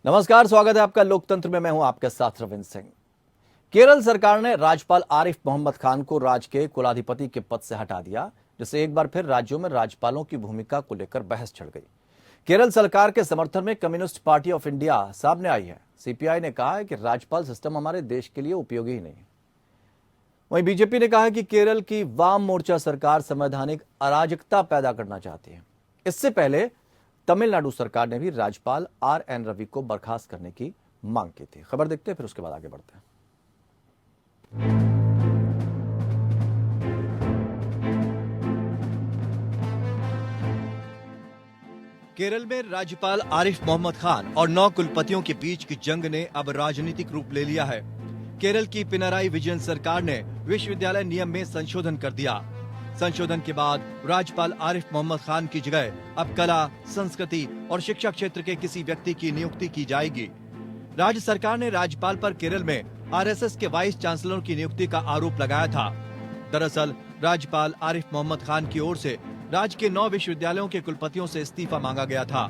नमस्कार, स्वागत है आपका लोकतंत्र में। मैं हूं आपके साथ रविंद्र सिंह। केरल सरकार ने राज्यपाल आरिफ मोहम्मद खान को राज्य के कुलाधिपति के पद से हटा दिया, जिससे एक बार फिर राज्यों में राज्यपालों की भूमिका को लेकर बहस छिड़ गई। केरल सरकार के समर्थन में कम्युनिस्ट पार्टी ऑफ इंडिया सामने आई है। सीपीआई ने कहा है कि राज्यपाल सिस्टम हमारे देश के लिए उपयोगी ही नहीं। वहीं बीजेपी ने कहा है कि केरल की वाम मोर्चा सरकार संवैधानिक अराजकता पैदा करना चाहती है। इससे पहले तमिलनाडु सरकार ने भी राज्यपाल आर.एन. रवि को बर्खास्त करने की मांग की थी। खबर देखते हैं, फिर उसके बाद आगे बढ़ते हैं। केरल में राज्यपाल आरिफ मोहम्मद खान और 9 कुलपतियों के बीच की जंग ने अब राजनीतिक रूप ले लिया है। केरल की पिनाराई विजयन सरकार ने विश्वविद्यालय नियम में संशोधन कर दिया। संशोधन के बाद राज्यपाल आरिफ मोहम्मद खान की जगह अब कला, संस्कृति और शिक्षा क्षेत्र के किसी व्यक्ति की नियुक्ति की जाएगी। राज्य सरकार ने राज्यपाल पर केरल में आरएसएस के वाइस चांसलर की नियुक्ति का आरोप लगाया था। दरअसल राज्यपाल आरिफ मोहम्मद खान की ओर से राज्य के 9 विश्वविद्यालयों के कुलपतियों से इस्तीफा मांगा गया था।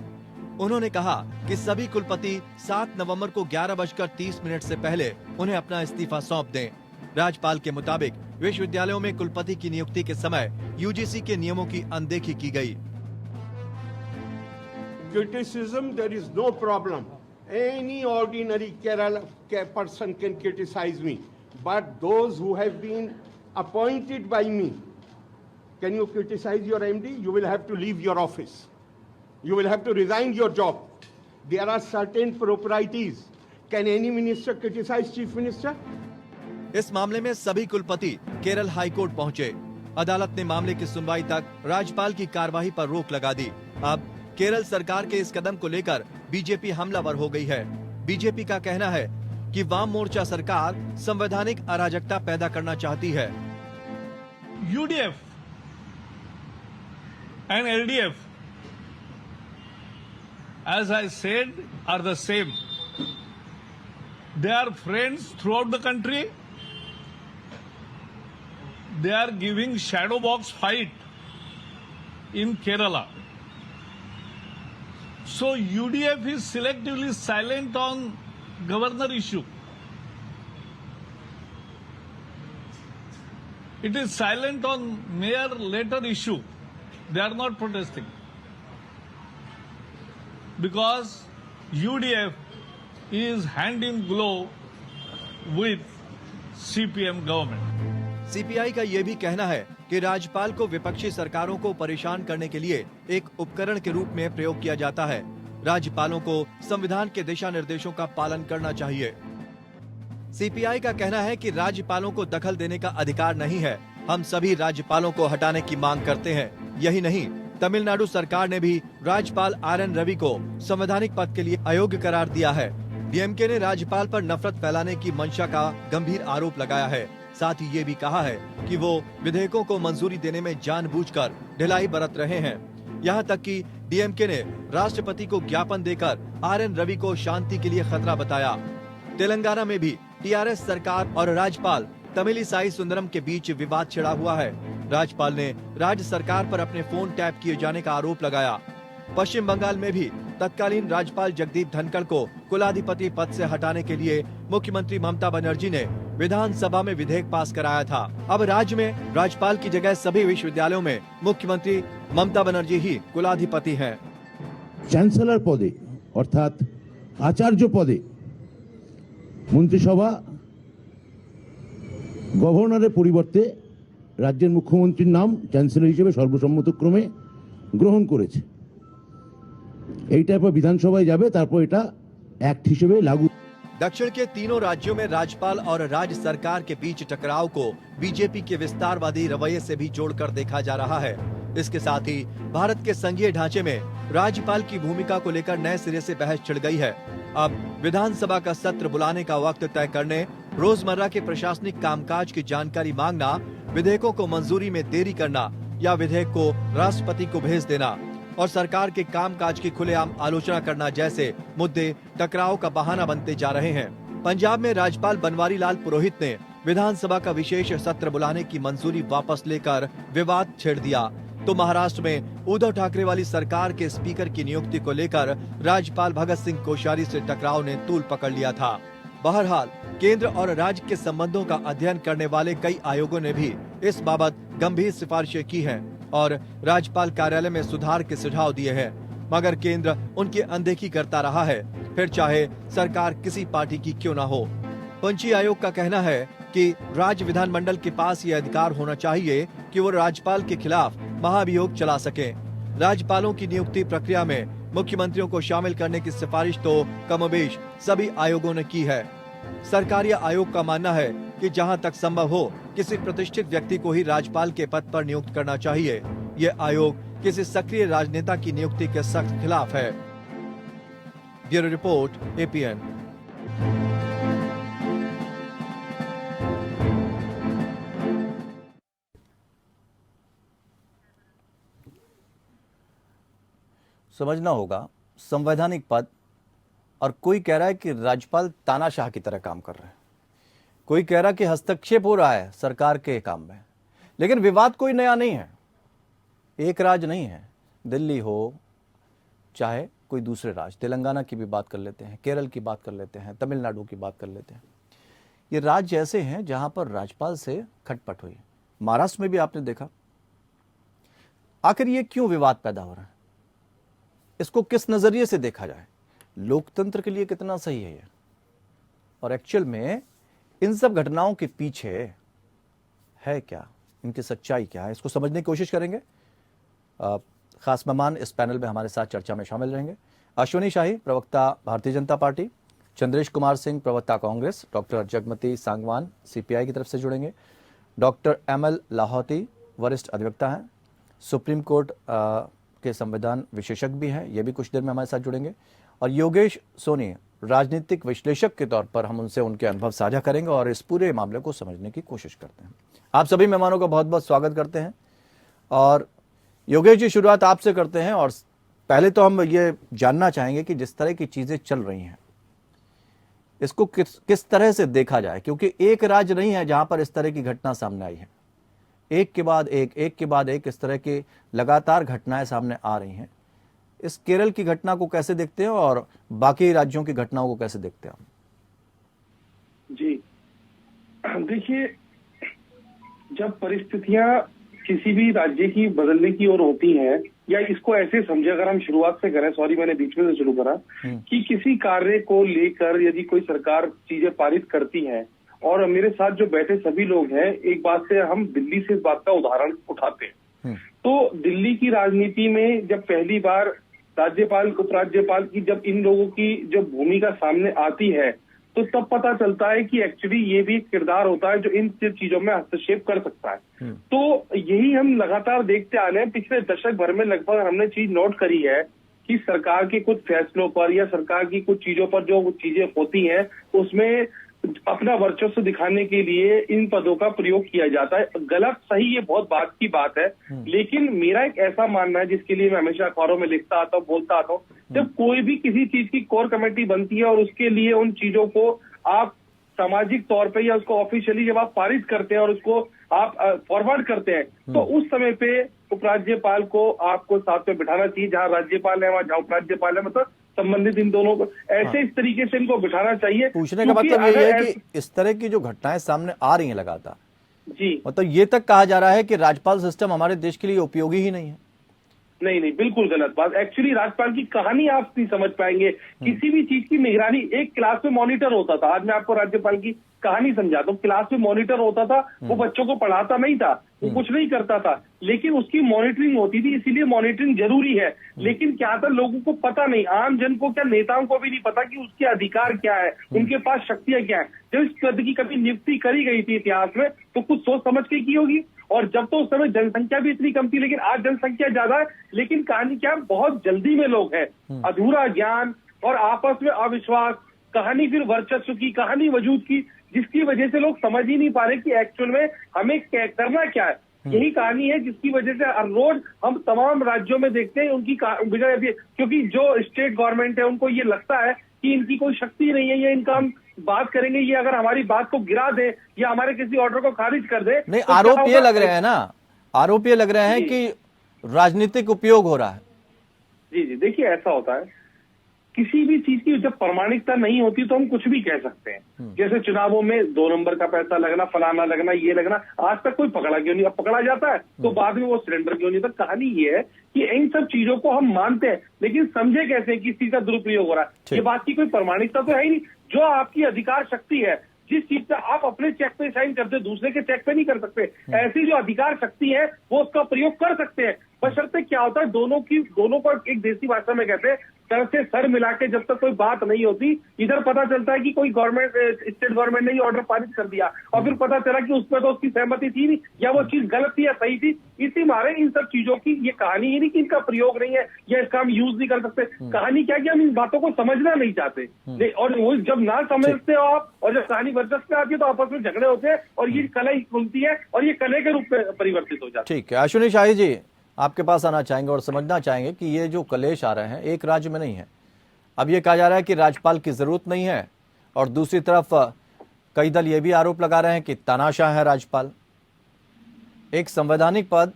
उन्होंने कहा कि सभी कुलपति 7 नवंबर को 11:30 से पहले उन्हें अपना इस्तीफा सौंप दें। राज्यपाल के मुताबिक विश्वविद्यालयों में कुलपति की नियुक्ति के समय यूजीसी के नियमों की अनदेखी की गई। Criticism, there is no problem. Any ordinary Kerala person can criticize me, but those who have been appointed by me, can you criticize your MD? You will have to leave your office. You will have to resign your job. There are certain proprieties. Can any minister criticize chief minister? इस मामले में सभी कुलपति Kerala high court पहुंचे। अदालत ने मामले की सुनवाई तक राज्यपाल की कार्यवाही पर रोक लगा दी। अब केरल सरकार के इस कदम को लेकर बीजेपी हमलावर हो गई है। बीजेपी का कहना है कि वाम मोर्चा सरकार संवैधानिक अराजकता पैदा करना चाहती है। UDF and LDF, as I said, are the same. They are friends throughout the country. They are giving shadow box fight in Kerala. So UDF is selectively silent on governor issue. It is silent on mayor letter issue. They are not protesting because UDF is hand in glove with CPM government. CPI का यह भी कहना है कि राज्यपाल को विपक्षी सरकारों को परेशान करने के लिए एक उपकरण के रूप में प्रयोग किया जाता है। राज्यपालों को संविधान के दिशा निर्देशों का पालन करना चाहिए। सीपीआई का कहना है कि राज्यपालों को दखल देने का अधिकार नहीं है। हम सभी राज्यपालों को हटाने की मांग करते हैं। यही नहीं, तमिलनाडु सरकार ने भी राज्यपाल आर.एन. रवि को संवैधानिक पद के लिए अयोग्य करार दिया है। डीएमके ने राज्यपाल पर नफरत फैलाने की मंशा का गंभीर आरोप लगाया है। साथ ही ये भी कहा है कि वो विधेयकों को मंजूरी देने में जानबूझकर ढिलाई बरत रहे हैं। यहाँ तक कि डीएमके ने राष्ट्रपति को ज्ञापन देकर आर.एन. रवि को शांति के लिए खतरा बताया। तेलंगाना में भी टीआरएस सरकार और राज्यपाल तमिलिसाई सुंदरम के बीच विवाद छिड़ा हुआ है। राज्यपाल ने राज्य सरकार पर अपने फोन टैप किए जाने का आरोप लगाया। पश्चिम बंगाल में भी तत्कालीन राज्यपाल जगदीप धनखड़ को कुलाधिपति पद से हटाने के लिए मुख्यमंत्री ममता बनर्जी ने विधानसभा में विधेयक पास कराया था। अब राज्य में राज्यपाल की जगह सभी विश्वविद्यालयों में मुख्यमंत्री ममता बनर्जी ही कुलाधिपति हैं। চ্যান্সেলর পদে অর্থাৎ আচার্য পদে মন্ত্রিসভা গভর্নরের পরিবর্তে রাজ্যের মুখ্যমন্ত্রীর নাম চ্যান্সেলর হিসেবে সর্বসম্মতক্রমে গ্রহণ করেছে। এইটা এরপর বিধানসভায় যাবে, তারপর এটা অ্যাক্ট হিসেবে লাগু। दक्षिण के तीनों राज्यों में राज्यपाल और राज्य सरकार के बीच टकराव को बीजेपी के विस्तारवादी रवैये से भी जोड़कर देखा जा रहा है। इसके साथ ही भारत के संघीय ढांचे में राज्यपाल की भूमिका को लेकर नए सिरे से बहस छिड़ गई है। अब विधानसभा का सत्र बुलाने का वक्त तय करने, रोजमर्रा के प्रशासनिक कामकाज की जानकारी मांगना, विधेयकों को मंजूरी में देरी करना या विधेयक को राष्ट्रपति को भेज देना और सरकार के कामकाज की खुलेआम आलोचना करना जैसे मुद्दे टकराव का बहाना बनते जा रहे हैं। पंजाब में राज्यपाल बनवारी लाल पुरोहित ने विधानसभा का विशेष सत्र बुलाने की मंजूरी वापस लेकर विवाद छेड़ दिया। तो महाराष्ट्र में उद्धव ठाकरे वाली सरकार के स्पीकर की नियुक्ति को लेकर राज्यपाल भगत सिंह कोश्यारी से टकराव ने तूल पकड़ लिया था। बहरहाल केंद्र और राज्य के संबंधों का अध्ययन करने वाले कई आयोगों ने भी इस बाबत गंभीर सिफारिशें की हैं और राज्यपाल कार्यालय में सुधार के सुझाव दिए हैं, मगर केंद्र उनकी अनदेखी करता रहा है, फिर चाहे सरकार किसी पार्टी की क्यों ना हो। पंची आयोग का कहना है कि राज्य विधानमंडल के पास ये अधिकार होना चाहिए कि वो राज्यपाल के खिलाफ महाभियोग चला सके। राज्यपालों की नियुक्ति प्रक्रिया में मुख्यमंत्रियों को शामिल करने की सिफारिश तो कमोबेश सभी आयोगों ने की है। सरकारी आयोग का मानना है कि जहां तक संभव हो किसी प्रतिष्ठित व्यक्ति को ही राज्यपाल के पद पर नियुक्त करना चाहिए। ये आयोग किसी सक्रिय राजनेता की नियुक्ति के सख्त खिलाफ है। Bureau report, APN। समझना होगा संवैधानिक पद, और कोई कह रहा है कि राज्यपाल तानाशाह की तरह काम कर रहे हैं, कोई कह रहा है कि हस्तक्षेप हो रहा है सरकार के काम में। लेकिन विवाद कोई नया नहीं है, एक राज्य नहीं है, दिल्ली हो चाहे कोई दूसरे राज्य, तेलंगाना की भी बात कर लेते हैं, केरल की बात कर लेते हैं, तमिलनाडु की बात कर लेते हैं। ये राज्य ऐसे हैं जहां पर राज्यपाल से खटपट हुई। महाराष्ट्र में भी आपने देखा। आखिर ये क्यों विवाद पैदा हो रहा है, इसको किस नजरिए से देखा जाए, लोकतंत्र के लिए कितना सही है ये, और एक्चुअल में इन सब घटनाओं के पीछे है क्या, इनकी सच्चाई क्या है, इसको समझने की कोशिश करेंगे। खास मेहमान इस पैनल में हमारे साथ चर्चा में शामिल रहेंगे। अश्विनी शाही, प्रवक्ता भारतीय जनता पार्टी, चंद्रेश कुमार सिंह, प्रवक्ता कांग्रेस, डॉक्टर जगमती सांगवान CPI की तरफ से जुड़ेंगे, डॉक्टर ML लाहौती वरिष्ठ अधिवक्ता हैं, सुप्रीम कोर्ट के संविधान विशेषज्ञ भी हैं, ये भी कुछ देर में हमारे साथ जुड़ेंगे, और योगेश सोनी, राजनीतिक विश्लेषक के तौर पर हम उनसे उनके अनुभव साझा करेंगे और इस पूरे मामले को समझने की कोशिश करते हैं। आप सभी मेहमानों का बहुत बहुत स्वागत करते हैं। और योगेश जी, शुरुआत आपसे करते हैं, और पहले तो हम ये जानना चाहेंगे कि जिस तरह की चीजें चल रही हैं इसको किस तरह से देखा जाए, क्योंकि एक राज्य नहीं है जहां पर इस तरह की घटना सामने आई है। एक के बाद एक इस तरह की लगातार घटनाएं सामने आ रही हैं। इस केरल की घटना को कैसे देखते हैं और बाकी राज्यों की घटनाओं को कैसे देखते हैं? जी देखिए, जब परिस्थितियां किसी भी राज्य की बदलने की ओर होती हैं, या इसको ऐसे समझे, अगर हम शुरुआत से करें, सॉरी मैंने बीच में से शुरू करा, कि किसी कार्य को लेकर यदि कोई सरकार चीजें पारित करती है, और मेरे साथ जो बैठे सभी लोग हैं, एक बात से हम दिल्ली से इस बात का उदाहरण उठाते हैं। तो दिल्ली की राजनीति में जब पहली बार राज्यपाल उपराज्यपाल की जब इन लोगों की जब भूमिका सामने आती है, तो तब पता चलता है कि एक्चुअली ये भी एक किरदार होता है जो इन चीजों में हस्तक्षेप कर सकता है। तो यही हम लगातार देखते आ रहे हैं। पिछले दशक भर में लगभग हमने चीज नोट करी है कि सरकार के कुछ फैसलों पर या सरकार की कुछ चीजों पर जो चीजें होती हैं, उसमें अपना वर्चस्व दिखाने के लिए इन पदों का प्रयोग किया जाता है। गलत सही ये बहुत बात की बात है, लेकिन मेरा एक ऐसा मानना है जिसके लिए मैं हमेशा अखबारों में लिखता आता हूँ, बोलता आता हूँ, जब कोई भी किसी चीज की कोर कमेटी बनती है और उसके लिए उन चीजों को आप सामाजिक तौर पे या उसको ऑफिशियली जब आप पारित करते हैं और उसको आप फॉरवर्ड करते हैं, तो उस समय पे उपराज्यपाल को आपको साथ में बिठाना चाहिए। जहां राज्यपाल है वहां जहां उपराज्यपाल है, मतलब संबंधित इन दोनों को ऐसे इस तरीके से इनको बिठाना चाहिए। पूछने का मतलब ये है कि इस तरह की जो घटनाएं सामने आ रही हैं लगातार, जी मतलब ये तक कहा जा रहा है कि राज्यपाल सिस्टम हमारे देश के लिए उपयोगी ही नहीं है। नहीं, बिल्कुल गलत बात। एक्चुअली राज्यपाल की कहानी आप नहीं समझ पाएंगे। किसी भी चीज की निगरानी, एक क्लास में मॉनिटर होता था। आज मैं आपको राज्यपाल की कहानी समझाता हूँ। क्लास में मॉनिटर होता था, वो बच्चों को पढ़ाता नहीं था, वो कुछ नहीं करता था, लेकिन उसकी मॉनिटरिंग होती थी, इसीलिए मॉनिटरिंग जरूरी है। लेकिन क्या था, लोगों को पता नहीं, आम जन को क्या, नेताओं को भी नहीं पता कि उसके अधिकार क्या है, उनके पास शक्तियां क्या है। जब इस पद की कभी नियुक्ति करी गई थी इतिहास में, तो कुछ सोच समझ के की होगी। और जब तो उस समय जनसंख्या भी इतनी कम थी, लेकिन आज जनसंख्या ज्यादा है, लेकिन कहानी क्या, बहुत जल्दी में लोग हैं, अधूरा ज्ञान और आपस में अविश्वास, कहानी फिर वर्चस्व की, कहानी वजूद की, जिसकी वजह से लोग समझ ही नहीं पा रहे कि एक्चुअल में हमें करना क्या है। यही कहानी है जिसकी वजह से हर रोज हम तमाम राज्यों में देखते हैं उनकी क्योंकि जो स्टेट गवर्नमेंट है उनको ये लगता है कि इनकी कोई शक्ति नहीं है, ये इनका हम बात करेंगे, ये अगर हमारी बात को गिरा दे या हमारे किसी ऑर्डर को खारिज कर दे। नहीं, तो आरोप ये लग रहे हैं ना, आरोप ये लग रहे हैं कि राजनीतिक उपयोग हो रहा है। जी जी, देखिए ऐसा होता है, किसी भी चीज की जब प्रामाणिकता नहीं होती तो हम कुछ भी कह सकते हैं। जैसे चुनावों में 2 नंबर का पैसा लगना, फलाना लगना, ये लगना, आज तक कोई पकड़ा क्यों नहीं? अब पकड़ा जाता है तो बाद में वो सरेंडर क्यों नहीं? तो कहानी ये है कि इन सब चीजों को हम मानते हैं, लेकिन समझे कैसे कि इस चीज का दुरुपयोग हो रहा है। ये बात की कोई प्रामाणिकता तो है ही नहीं। जो आपकी अधिकार शक्ति है, जिस चीज पे आप अपने चेक पे साइन करते, दूसरे के चेक पे नहीं कर सकते, ऐसी जो अधिकार शक्ति है वो उसका प्रयोग कर सकते हैं। बशर्ते क्या होता है, दोनों को एक देसी भाषा में कहते हैं, सर से सर मिला के जब तक कोई बात नहीं होती, इधर पता चलता है कि कोई गवर्नमेंट, स्टेट गवर्नमेंट ने ये ऑर्डर पारित कर दिया और फिर पता चला कि उसमें तो उसकी सहमति थी नहीं, या वो चीज गलत थी या सही थी। इसी मारे इन सब चीजों की ये कहानी ही नहीं कि इनका प्रयोग नहीं है या इसका हम यूज नहीं कर सकते। कहानी क्या कि हम इन बातों को समझना नहीं चाहते, और वो जब ना समझते हो आप और जब कहानी वर्चस्व में आती है तो आपस में झगड़े होते हैं और ये कलह खुलती है और ये कलह के रूप में परिवर्तित हो जाती है। ठीक है, अश्विनी शाही जी आपके पास आना चाहेंगे और समझना चाहेंगे कि ये जो कलेश आ रहे हैं एक राज्य में नहीं है। अब ये कहा जा रहा है कि राज्यपाल की जरूरत नहीं है, और दूसरी तरफ कई दल ये भी आरोप लगा रहे हैं कि तानाशाह है राज्यपाल। एक संवैधानिक पद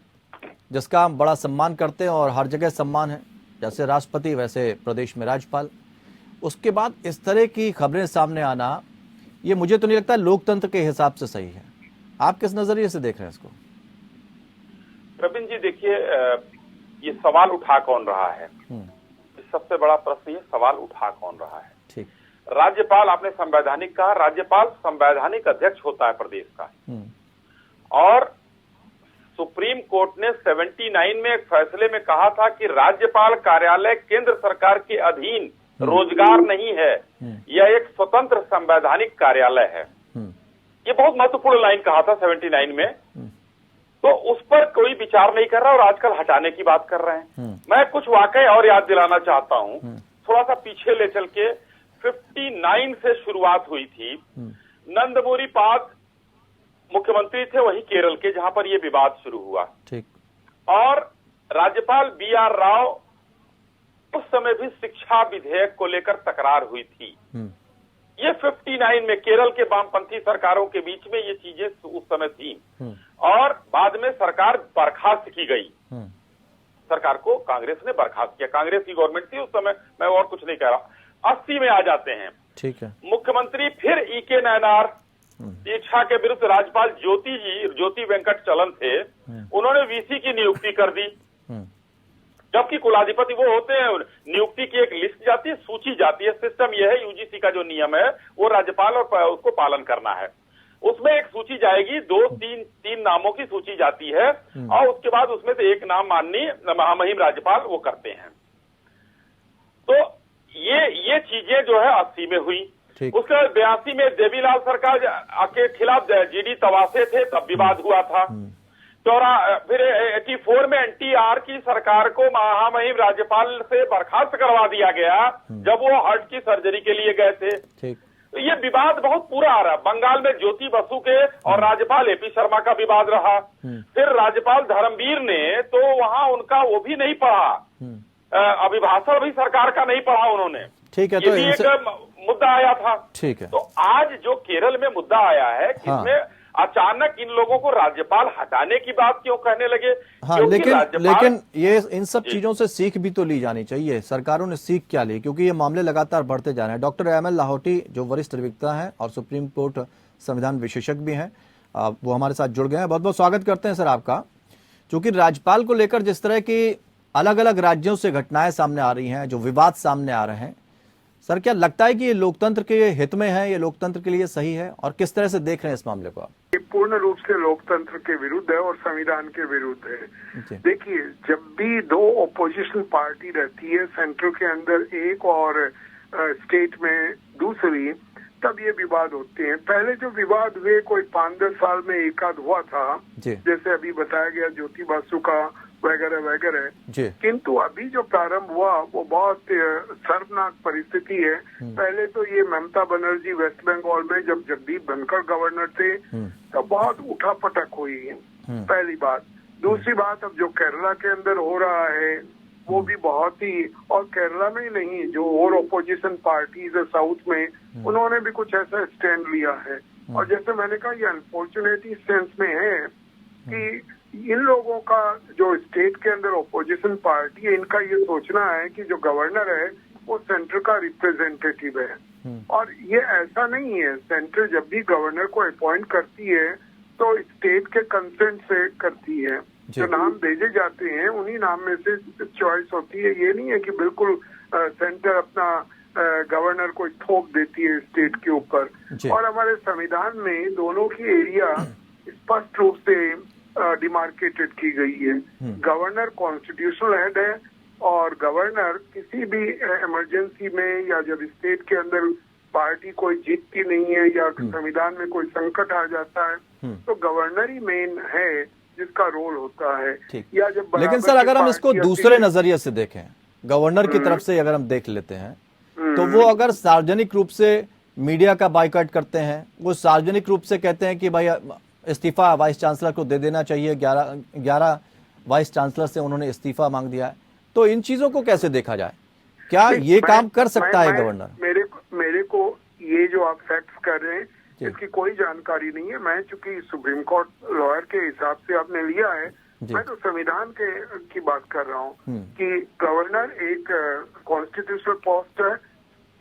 जिसका हम बड़ा सम्मान करते हैं और हर जगह सम्मान है, जैसे राष्ट्रपति वैसे प्रदेश में राज्यपाल, उसके बाद इस तरह की खबरें सामने आना, ये मुझे तो नहीं लगता लोकतंत्र के हिसाब से सही है। आप किस नजरिए से देख रहे हैं इसको? प्रवीण जी देखिए, ये सवाल उठा कौन रहा है, सबसे बड़ा प्रश्न, ये सवाल उठा कौन रहा है। ठीक, राज्यपाल, आपने संवैधानिक कहा, राज्यपाल संवैधानिक अध्यक्ष होता है प्रदेश का, और सुप्रीम कोर्ट ने 79 में एक फैसले में कहा था कि राज्यपाल कार्यालय केंद्र सरकार के अधीन रोजगार नहीं है, यह एक स्वतंत्र संवैधानिक कार्यालय है। ये बहुत महत्वपूर्ण लाइन कहा था 79 में, तो उस पर कोई विचार नहीं कर रहा और आजकल हटाने की बात कर रहे हैं। मैं कुछ वाकई और याद दिलाना चाहता हूं, थोड़ा सा पीछे ले चल के 59 से शुरुआत हुई थी। नंदमुरी पाद मुख्यमंत्री थे वही केरल के, जहां पर यह विवाद शुरू हुआ। ठीक, और राज्यपाल BR राव, उस समय भी शिक्षा विधेयक को लेकर तकरार हुई थी। ये 59 में केरल के वामपंथी सरकारों के बीच में ये चीजें उस समय थी, और बाद में सरकार बर्खास्त की गई। सरकार को कांग्रेस ने बर्खास्त किया, कांग्रेस की गवर्नमेंट थी उस समय, मैं और कुछ नहीं कह रहा। 80 में आ जाते हैं। ठीक है, मुख्यमंत्री फिर EK नयनार, इच्छा के विरुद्ध राज्यपाल ज्योति वेंकट चलन थे, उन्होंने VC की नियुक्ति कर दी, जबकि कुलाधिपति वो होते हैं। नियुक्ति की एक लिस्ट जाती है, सूची जाती है। सिस्टम यह है, UGC का जो नियम है वो राज्यपाल और उसको पालन करना है। उसमें एक सूची जाएगी, 2-3 नामों की सूची जाती है, और उसके बाद उसमें से एक नाम माननीय महामहिम राज्यपाल वो करते हैं। तो ये चीजें जो है 80 में हुई। उसके बाद 82 में देवीलाल सरकार के खिलाफ GD तवासे थे, तब विवाद हुआ था। फिर 84 में NTR की सरकार को महामहिम राज्यपाल से बर्खास्त करवा दिया गया, जब वो हार्ट की सर्जरी के लिए गए थे। तो ये विवाद बहुत पूरा आ रहा है। बंगाल में ज्योति बसु के और राज्यपाल AP शर्मा का विवाद रहा। फिर राज्यपाल धर्मवीर ने तो वहां उनका वो भी नहीं पढ़ा, अभिभाषण भी सरकार का नहीं पढ़ा उन्होंने। ठीक है, तो ये भी एक मुद्दा आया था। ठीक है, तो आज जो केरल में मुद्दा आया है, किसमें अचानक इन लोगों को राज्यपाल हटाने की बात क्यों कहने लगे? हाँ, लेकिन ये इन सब चीजों से सीख भी तो ली जानी चाहिए। सरकारों ने सीख क्या ली? क्योंकि ये मामले लगातार बढ़ते जा रहे हैं। डॉक्टर ML लाहौटी जो वरिष्ठ अधिवक्ता हैं और सुप्रीम कोर्ट संविधान विशेषज्ञ भी हैं, वो हमारे साथ जुड़ गए हैं। बहुत बहुत स्वागत करते हैं सर आपका। क्योंकि राज्यपाल को लेकर जिस तरह की अलग अलग राज्यों से घटनाएं सामने आ रही हैं, जो विवाद सामने आ रहे हैं, सर क्या लगता है कि ये लोकतंत्र के हित में है, ये लोकतंत्र के लिए सही है, और किस तरह से देख रहे हैं इस मामले को आप? ये पूर्ण रूप से लोकतंत्र के विरुद्ध है और संविधान के विरुद्ध है। देखिए, जब भी 2 ओपोजिशन पार्टी रहती है, सेंट्रल के अंदर एक और स्टेट में दूसरी, तब ये विवाद होते हैं। पहले जो विवाद हुए कोई 5-10 साल में एकाध हुआ था, जैसे अभी बताया गया ज्योति बसु का वगैरह वगैरह, किंतु अभी जो प्रारंभ हुआ वो बहुत शर्मनाक परिस्थिति है। पहले तो ये ममता बनर्जी वेस्ट बंगाल में जब जगदीप धनखड़ गवर्नर थे तब बहुत उठापटक हुई, पहली बात। दूसरी बात, अब जो केरला के अंदर हो रहा है वो भी बहुत ही, और केरला में ही नहीं, जो और ओपोजिशन पार्टीज है साउथ में, उन्होंने भी कुछ ऐसा स्टैंड लिया है। और जैसे मैंने कहा, ये अनफॉर्चुनेट इस सेंस में है कि इन लोगों का जो स्टेट के अंदर ओपोजिशन पार्टी है, इनका ये सोचना है कि जो गवर्नर है वो सेंटर का रिप्रेजेंटेटिव है, और ये ऐसा नहीं है। सेंटर जब भी गवर्नर को अपॉइंट करती है तो स्टेट के कंसेंट से करती है। जो नाम भेजे जाते हैं उन्हीं नाम में से चॉइस होती है। ये नहीं है कि बिल्कुल सेंटर अपना गवर्नर को थोप देती है स्टेट के ऊपर। और हमारे संविधान में दोनों की एरिया स्पष्ट रूप से डिमार्केटेड की गई है। गवर्नर कॉन्स्टिट्यूशनल हेड है, और गवर्नर किसी भी इमरजेंसी में या जब स्टेट के अंदर पार्टी कोई जीतती नहीं है या संविधान में कोई संकट आ जाता है तो गवर्नर ही मेन है जिसका रोल होता है। या जब लेकिन सर अगर हम इसको दूसरे नजरिए से देखें, गवर्नर की तरफ से अगर हम देख लेते हैं तो वो अगर सार्वजनिक रूप से मीडिया का बाइकआउट करते हैं, वो सार्वजनिक रूप से कहते हैं कि भाई इस्तीफा वाइस चांसलर को दे देना चाहिए, 11 वाइस चांसलर से उन्होंने इस्तीफा मांग दिया है, तो इन चीजों को कैसे देखा जाए? क्या ये काम कर सकता है गवर्नर? मेरे को ये जो आप फैक्ट्स कर रहे हैं इसकी कोई जानकारी नहीं है। मैं चूंकि सुप्रीम कोर्ट लॉयर के हिसाब से आपने लिया है, मैं तो संविधान की बात कर रहा हूँ कि गवर्नर एक कॉन्स्टिट्यूशनल पोस्ट है,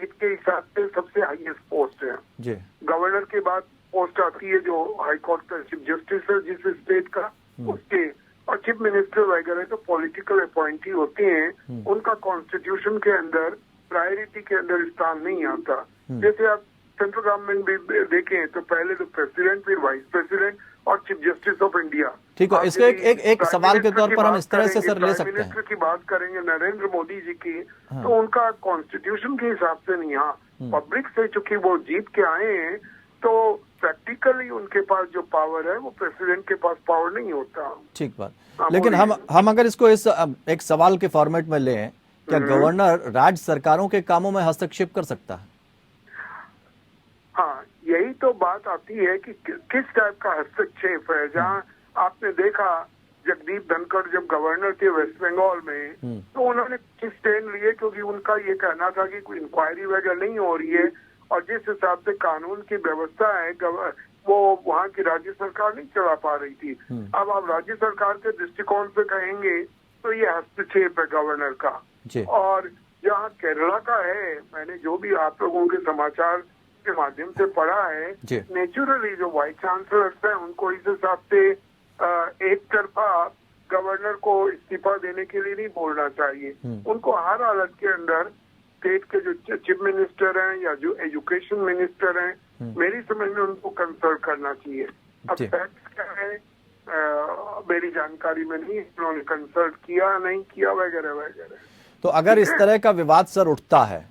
इसके हिसाब से सबसे हाईएस्ट पोस्ट है। गवर्नर के बाद पोस्ट आती है जो हाई कोर्ट का चीफ जस्टिस है जिस स्टेट का, उसके, और चीफ मिनिस्टर वगैरह तो पॉलिटिकल अपॉइंटी होते हैं, उनका कॉन्स्टिट्यूशन के अंदर प्रायोरिटी के अंदर स्थान नहीं आता। जैसे आप सेंट्रल गवर्नमेंट भी देखें तो पहले तो प्रेसिडेंट, फिर वाइस प्रेसिडेंट और चीफ जस्टिस ऑफ इंडिया। ठीक है, इसको एक सवाल के तौर पर हम इस तरह से सर ले सकते हैं। मिनिस्टर की बात करेंगे नरेंद्र मोदी जी की, तो उनका कॉन्स्टिट्यूशन के हिसाब से नहीं, हाँ पब्लिक से चूंकि वो जीत के आए हैं तो प्रैक्टिकली उनके पास जो पावर है वो प्रेसिडेंट के पास पावर नहीं होता। ठीक बात। लेकिन हम अगर इसको इस एक सवाल के फॉर्मेट में लें, क्या गवर्नर राज्य सरकारों के कामों में हस्तक्षेप कर सकता है? हाँ, यही तो बात आती है कि किस टाइप का हस्तक्षेप है। जहाँ आपने देखा जगदीप धनखड़ जब गवर्नर थे वेस्ट बंगाल में, तो उन्होंने किस स्टैंड लिए, क्योंकि उनका ये कहना था कि कोई इंक्वायरी वगैरह नहीं हो रही है और जिस हिसाब से कानून की व्यवस्था है वो वहाँ की राज्य सरकार नहीं चला पा रही थी। अब आप राज्य सरकार के दृष्टिकोण से कहेंगे तो ये हस्तक्षेप है गवर्नर का। और जहाँ केरला का है, मैंने जो भी आप लोगों के समाचार के माध्यम से पढ़ा है, नेचुरली जो वाइस चांसलर्स हैं उनको इस हिसाब से एक तरफा गवर्नर को इस्तीफा देने के लिए नहीं बोलना चाहिए। उनको हर हालत के अंदर स्टेट के जो चीफ मिनिस्टर हैं या जो एजुकेशन मिनिस्टर हैं, मेरी समझ में उनको कंसल्ट करना चाहिए। अब फैक्ट क्या है मेरी जानकारी में नहीं, उन्होंने कंसल्ट किया नहीं किया वगैरह वगैरह। तो अगर इस तरह का विवाद सर उठता है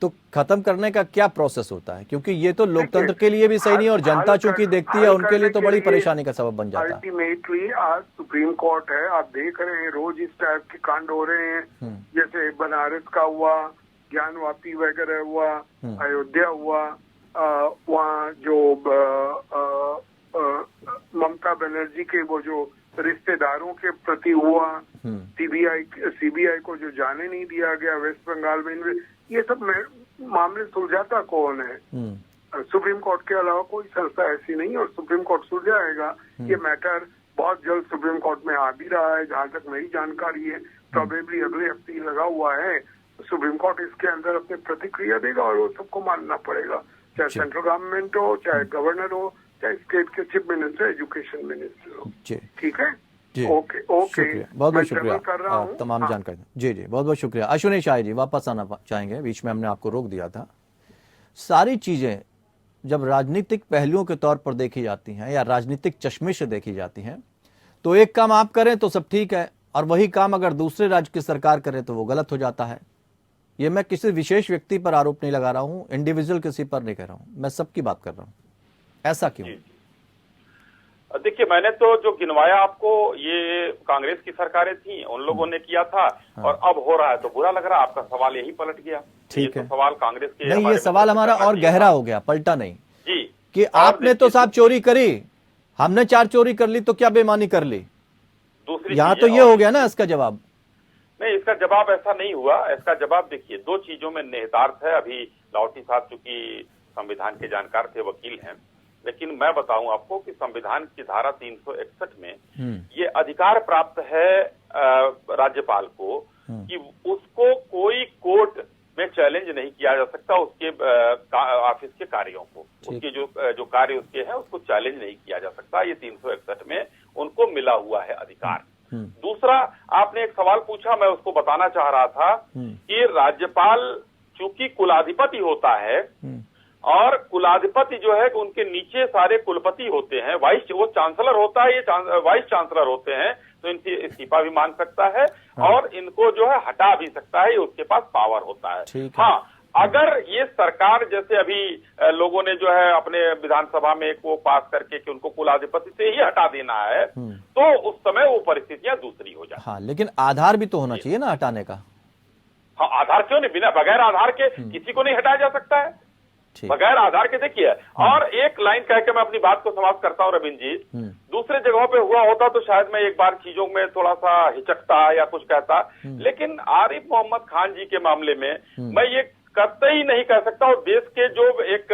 तो खत्म करने का क्या प्रोसेस होता है? क्योंकि ये तो लोकतंत्र के लिए भी सही नहीं, और जनता चूंकि देखती है उनके लिए तो बड़ी परेशानी का सबब बन जाता है। अल्टीमेटली आज सुप्रीम कोर्ट है, आप देख रहे हैं रोज इस टाइप के कांड हो रहे हैं। जैसे बनारस का हुआ, ज्ञानवापी वगैरह हुआ, अयोध्या हुआ, वहाँ जो ममता बनर्जी के वो जो रिश्तेदारों के प्रति हुआ, सीबीआई को जो जाने नहीं दिया गया वेस्ट बंगाल में, ये सब मामले सुलझाता कौन है? सुप्रीम कोर्ट के अलावा कोई संस्था ऐसी नहीं, और सुप्रीम कोर्ट सुलझाएगा। ये मैटर बहुत जल्द सुप्रीम कोर्ट में आ भी रहा है, जहां तक मेरी जानकारी है प्रोबेबली अगले हफ्ते ही लगा हुआ है। सुप्रीम कोर्ट इसके अंदर अपनी प्रतिक्रिया देगा और वो सबको मानना पड़ेगा, चाहे सेंट्रल गवर्नमेंट हो, चाहे गवर्नर हो, चाहे स्टेट के चीफ मिनिस्टर, एजुकेशन मिनिस्टर हो। ठीक है जी, ओके शुक्रिया, बहुत बहुत शुक्रिया तमाम जानकारी। जी बहुत बहुत शुक्रिया। अश्विनी शाही जी वापस आना चाहेंगे, बीच में हमने आपको रोक दिया था। सारी चीजें जब राजनीतिक पहलुओं के तौर पर देखी जाती हैं या राजनीतिक चश्मे से देखी जाती हैं तो एक काम आप करें तो सब ठीक है, और वही काम अगर दूसरे राज्य की सरकार करे तो वो गलत हो जाता है। ये मैं किसी विशेष व्यक्ति पर आरोप नहीं लगा रहा हूं, इंडिविजुअल किसी पर नहीं कह रहा हूं, मैं सबकी बात कर रहा हूं। ऐसा क्यों? देखिए, मैंने तो जो गिनवाया आपको, ये कांग्रेस की सरकारें थी, उन लोगों ने किया था, और अब हो रहा है तो बुरा लग रहा है। आपका सवाल यही पलट गया। ठीक है, तो सवाल कांग्रेस के नहीं, ये सवाल हमारा और गहरा हो गया, पलटा नहीं जी, कि आपने तो साहब चोरी करी, हमने 4 चोरी कर ली तो क्या बेईमानी कर ली? दूसरी यहाँ तो ये हो गया ना इसका जवाब। नहीं, इसका जवाब ऐसा नहीं हुआ। इसका जवाब देखिए, 2 चीजों में निहितार्थ है। अभी लाहौटी साहब चूंकि संविधान के जानकार थे, वकील हैं, लेकिन मैं बताऊं आपको कि संविधान की धारा 361 में ये अधिकार प्राप्त है राज्यपाल को कि उसको कोई कोर्ट में चैलेंज नहीं किया जा सकता, उसके ऑफिस के कार्यों को, उसके जो कार्य उसके हैं उसको चैलेंज नहीं किया जा सकता। ये 361 में उनको मिला हुआ है अधिकार। दूसरा, आपने एक सवाल पूछा, मैं उसको बताना चाह रहा था कि राज्यपाल चूंकि कुलाधिपति होता है और कुलाधिपति जो है उनके नीचे सारे कुलपति होते हैं, वो चांसलर होता है, ये वाइस चांसलर होते हैं, तो इनसे इस्तीफा भी मांग सकता है और इनको जो है हटा भी सकता है, ये उसके पास पावर होता है। हाँ, अगर ये सरकार जैसे अभी लोगों ने जो है अपने विधानसभा में एक वो पास करके कि उनको कुलाधिपति से ही हटा देना है, तो उस समय वो परिस्थितियां दूसरी हो जाती। हाँ, लेकिन आधार भी तो होना चाहिए ना हटाने का। हाँ, आधार क्यों नहीं, बिना बगैर आधार के किसी को नहीं हटाया जा सकता है, बगैर आधार के। देखिए, और एक लाइन कह के मैं अपनी बात को समाप्त करता हूँ रविंद्र जी। दूसरे जगहों पे हुआ होता तो शायद मैं एक बार चीजों में थोड़ा सा हिचकता या कुछ कहता, लेकिन आरिफ मोहम्मद खान जी के मामले में मैं ये कतई नहीं कह सकता, और देश के जो एक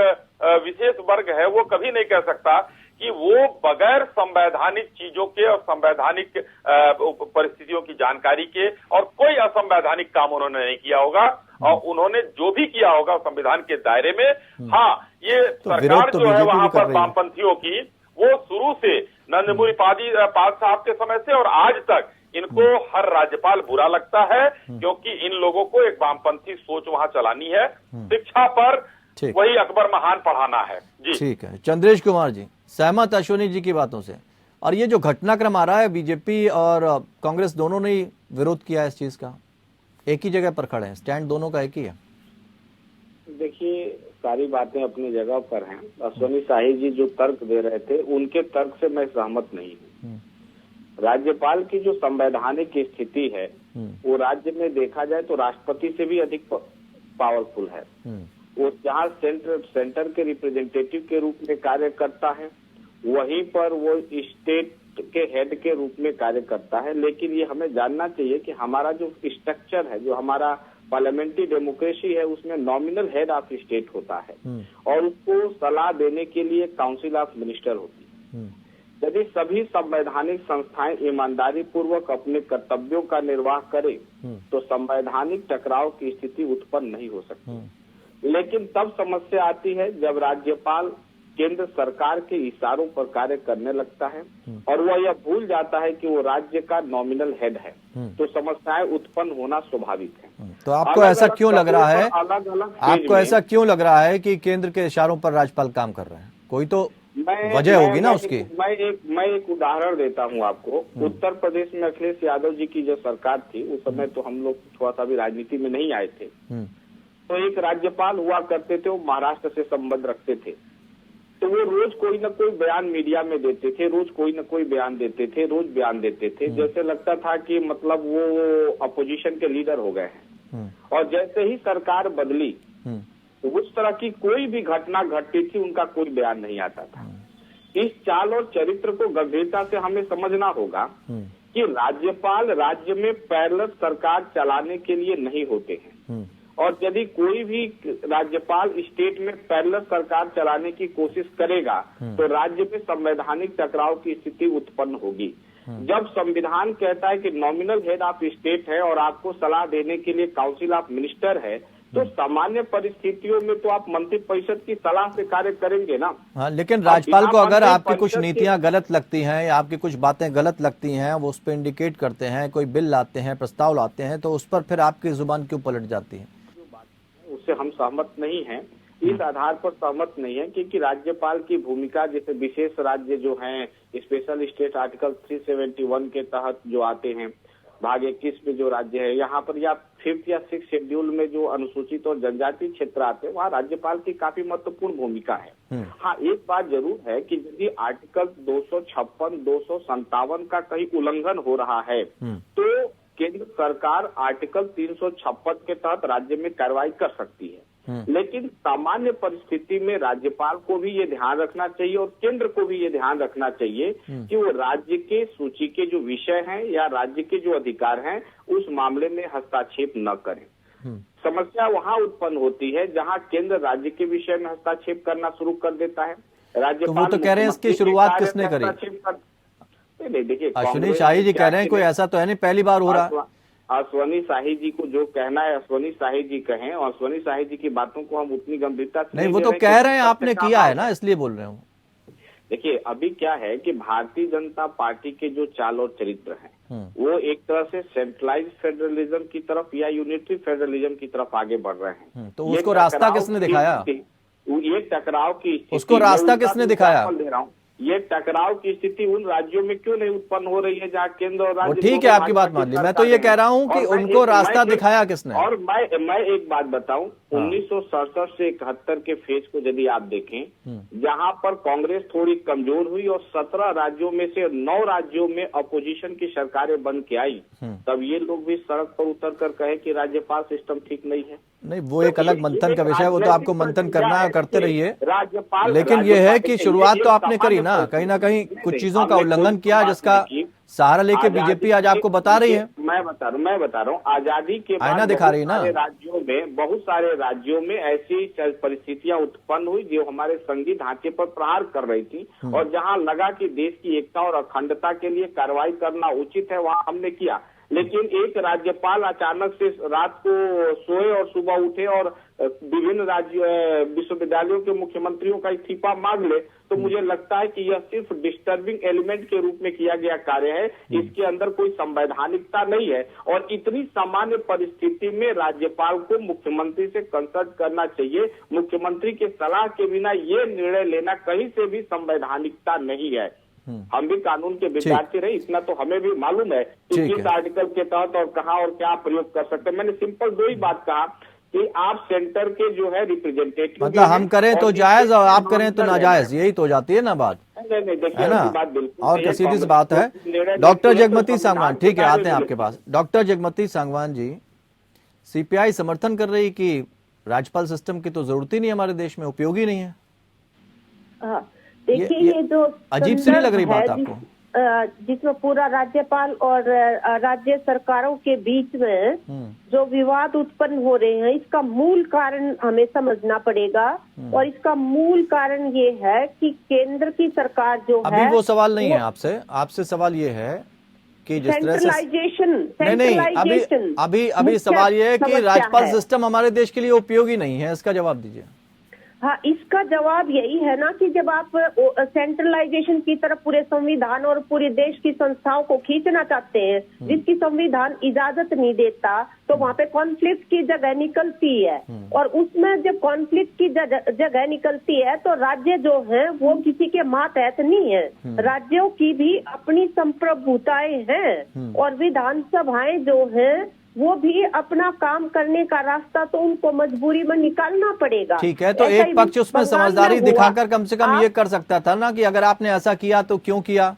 विशेष वर्ग है वो कभी नहीं कह सकता कि वो बगैर संवैधानिक चीजों के और संवैधानिक परिस्थितियों की जानकारी के और कोई असंवैधानिक काम उन्होंने नहीं किया होगा, और उन्होंने जो भी किया होगा संविधान के दायरे में। हाँ, ये सरकार जो है वहां पर वामपंथियों की, वो शुरू से नंदमुरी पाल साहब के समय से और आज तक इनको हर राज्यपाल बुरा लगता है, क्योंकि इन लोगों को एक वामपंथी सोच वहां चलानी है, शिक्षा पर वही अकबर महान पढ़ाना है। जी ठीक है। चंद्रेश कुमार जी, सहमत अश्विनी जी की बातों से? और ये जो घटनाक्रम आ रहा है, बीजेपी और कांग्रेस दोनों ने विरोध किया है इस चीज का, एक ही जगह पर खड़े हैं, स्टैंड दोनों का एक ही है। देखिए, सारी बातें अपनी जगह पर हैं। अश्विनी शाही जी जो तर्क दे रहे थे, उनके तर्क से मैं सहमत नहीं हूँ। राज्यपाल की जो संवैधानिक स्थिति है वो राज्य में देखा जाए तो राष्ट्रपति से भी अधिक पावरफुल है। वो जहाँ सेंटर के रिप्रेजेंटेटिव के रूप में कार्य करता है, वहीं पर वो स्टेट के हेड के रूप में कार्य करता है। लेकिन ये हमें जानना चाहिए कि हमारा जो स्ट्रक्चर है, जो हमारा पार्लियामेंट्री डेमोक्रेसी है, उसमें नॉमिनल हेड ऑफ स्टेट होता है और उसको सलाह देने के लिए काउंसिल ऑफ मिनिस्टर होती है। यदि सभी संवैधानिक संस्थाएं ईमानदारी पूर्वक अपने कर्तव्यों का निर्वाह करें तो संवैधानिक टकराव की स्थिति उत्पन्न नहीं हो सकती। लेकिन तब समस्या आती है जब राज्यपाल केंद्र सरकार के इशारों पर कार्य करने लगता है और वह यह भूल जाता है कि वो राज्य का नॉमिनल हेड है, तो समस्याएं उत्पन्न होना स्वाभाविक है। तो आपको ऐसा क्यों लग रहा है, आपको ऐसा क्यों लग रहा है कि केंद्र के इशारों पर राज्यपाल काम कर रहे हैं? कोई तो वजह होगी ना उसकी। मैं एक उदाहरण देता हूँ आपको। उत्तर प्रदेश में अखिलेश यादव जी की जो सरकार थी, उस समय तो हम लोग थोड़ा सा भी राजनीति में नहीं आए थे, तो एक राज्यपाल हुआ करते थे, वो महाराष्ट्र से संबंध रखते थे। तो वो रोज कोई न कोई बयान मीडिया में देते थे, रोज कोई न कोई बयान देते थे, रोज बयान देते थे, जैसे लगता था कि मतलब वो अपोजिशन के लीडर हो गए हैं। और जैसे ही सरकार बदली, उस तरह की कोई भी घटना घटती थी, उनका कोई बयान नहीं आता था। इस चाल और चरित्र को गंभीरता से हमें समझना होगा कि राज्यपाल राज्य में पैरेलल सरकार चलाने के लिए नहीं होते हैं, और यदि कोई भी राज्यपाल स्टेट में पैरेलल सरकार चलाने की कोशिश करेगा तो राज्य में संवैधानिक टकराव की स्थिति उत्पन्न होगी। जब संविधान कहता है कि नॉमिनल हेड ऑफ स्टेट है और आपको सलाह देने के लिए काउंसिल ऑफ मिनिस्टर है, तो सामान्य परिस्थितियों में तो आप मंत्रिपरिषद की सलाह से कार्य करेंगे ना। हाँ, लेकिन राज्यपाल को अगर आपकी कुछ नीतियां गलत लगती हैं या आपकी कुछ बातें गलत लगती हैं, वो उस पर इंडिकेट करते हैं, कोई बिल लाते हैं, प्रस्ताव लाते हैं, तो उस पर फिर आपकी जुबान क्यों पलट जाती है? उससे हम सहमत नहीं हैं, इस आधार पर सहमत नहीं है क्योंकि राज्यपाल की भूमिका, जैसे विशेष राज्य जो हैं, स्पेशल स्टेट आर्टिकल 371 के तहत जो आते हैं, भाग 21 में जो राज्य है, यहाँ पर या 5th या 6th शेड्यूल में जो अनुसूचित और जनजातीय क्षेत्र आते हैं, वहाँ राज्यपाल की काफी महत्वपूर्ण भूमिका है। हाँ, एक बात जरूर है कि यदि आर्टिकल 256, 257 का कहीं उल्लंघन हो रहा है तो केंद्र सरकार आर्टिकल 356 के तहत राज्य में कार्रवाई कर सकती है। लेकिन सामान्य परिस्थिति में राज्यपाल को भी ये ध्यान रखना चाहिए और केंद्र को भी ये ध्यान रखना चाहिए कि वो राज्य के सूची के जो विषय हैं या राज्य के जो अधिकार हैं, उस मामले में हस्तक्षेप न करें। समस्या वहां उत्पन्न होती है जहां केंद्र राज्य के विषय में हस्तक्षेप करना शुरू कर देता है, राज्यपाल तो वो तो कह रहे हैं इसकी शुरुआत किसने करी? नहीं देखिए, अश्विनी शाही जी कह रहे हैं, कोई ऐसा तो है नहीं, पहली बार हो रहा। अश्विनी शाही जी को जो कहना है अश्विनी शाही जी कहें, और अश्विनी शाही जी की बातों को हम उतनी गंभीरता से नहीं, वो तो कह रहे हैं आपने किया है ना, इसलिए बोल रहे हूँ। देखिए अभी क्या है कि भारतीय जनता पार्टी के जो चाल और चरित्र हैं वो एक तरह से सेंट्रलाइज फेडरलिज्म की तरफ या यूनिटरी फेडरलिज्म की तरफ आगे बढ़ रहे हैं। तो उसको रास्ता किसने दिखाया? ये टकराव की स्थिति, उसको रास्ता किसने दिखाया? दे रहा हूँ, ये टकराव की स्थिति उन राज्यों में क्यों नहीं उत्पन्न हो रही है जहाँ केंद्र और राज्य। ठीक है, आपकी बात मान ली, मैं तो ये कह रहा हूँ कि उनको रास्ता दिखाया किसने? और मैं एक बात बताऊं, 1967 से 71 के फेज को यदि आप देखें, जहां पर कांग्रेस थोड़ी कमजोर हुई और 17 राज्यों में से 9 राज्यों में अपोजिशन की सरकारें बन के आई, तब ये लोग भी सड़क पर उतर कर कहे कि राज्यपाल सिस्टम ठीक नहीं है। नहीं, वो एक अलग मंथन का विषय है, वो तो आपको मंथन करना है, करते रहिए। राज्यपाल, लेकिन ये है कि शुरुआत तो आपने करी ना कहीं कुछ चीजों का उल्लंघन किया, जिसका सहारा लेके बीजेपी आज आपको बता रही है। मैं बता रहा हूँ आजादी के बाद आईना दिखा रही है ना। राज्यों में, बहुत सारे राज्यों में ऐसी परिस्थितियां उत्पन्न हुई जो हमारे संघीय ढांचे पर प्रहार कर रही थी, और जहां लगा कि देश की एकता और अखंडता के लिए कार्रवाई करना उचित है, वहां हमने किया। लेकिन एक राज्यपाल अचानक से रात को सोए और सुबह उठे और विभिन्न राज्य विश्वविद्यालयों के मुख्यमंत्रियों का इस्तीफा मांग ले, तो मुझे लगता है कि यह सिर्फ डिस्टर्बिंग एलिमेंट के रूप में किया गया कार्य है। इसके अंदर कोई संवैधानिकता नहीं है, और इतनी सामान्य परिस्थिति में राज्यपाल को मुख्यमंत्री से कंसल्ट करना चाहिए। मुख्यमंत्री के सलाह के बिना ये निर्णय लेना कहीं से भी संवैधानिकता नहीं है। हम भी कानून के विद्यार्थी रहे, इतना तो हमें भी मालूम है कि किस आर्टिकल के तहत और कहां और क्या प्रयोग कर सकते हैं। मैंने सिंपल 2 ही बात कहा कि आप सेंटर के जो है रिप्रेजेंटेटिव, मतलब हम करें तो जायज और आप करें तो नाजायज, यही तो हो जाती है ना बात, है ना? और सीधी सी बात है। डॉक्टर जगमती सांगवान, ठीक है, आते हैं आपके पास। डॉक्टर जगमती सांगवान जी, सीपीआई समर्थन कर रही कि राज्यपाल सिस्टम की तो जरूरत ही नहीं हमारे देश में, उपयोगी नहीं है। देखिए ये जो अजीब सी नहीं लग रही बात आपको? जिसमें पूरा राज्यपाल और राज्य सरकारों के बीच में जो विवाद उत्पन्न हो रहे हैं, इसका मूल कारण हमें समझना पड़ेगा। और इसका मूल कारण ये है कि केंद्र की सरकार जो है, अभी वो सवाल नहीं है आपसे सवाल ये है कि जिस तरह से अभी सवाल ये है कि राज्यपाल सिस्टम हमारे देश के लिए उपयोगी नहीं है, इसका जवाब दीजिए। हाँ, इसका जवाब यही है ना कि जब आप सेंट्रलाइजेशन की तरफ पूरे संविधान और पूरे देश की संस्थाओं को खींचना चाहते हैं, जिसकी संविधान इजाजत नहीं देता, तो वहाँ पे कॉन्फ्लिक्ट की जगह निकलती है। और उसमें जब कॉन्फ्लिक्ट की जगह निकलती है तो राज्य जो है वो किसी के मातहत नहीं है। राज्यों की भी अपनी संप्रभुताएं हैं, और विधानसभाएं जो हैं वो भी अपना काम करने का रास्ता तो उनको मजबूरी में निकालना पड़ेगा। ठीक है, तो एक पक्ष उसमें समझदारी दिखाकर कम से कम ये कर सकता था ना कि अगर आपने ऐसा किया तो क्यों किया,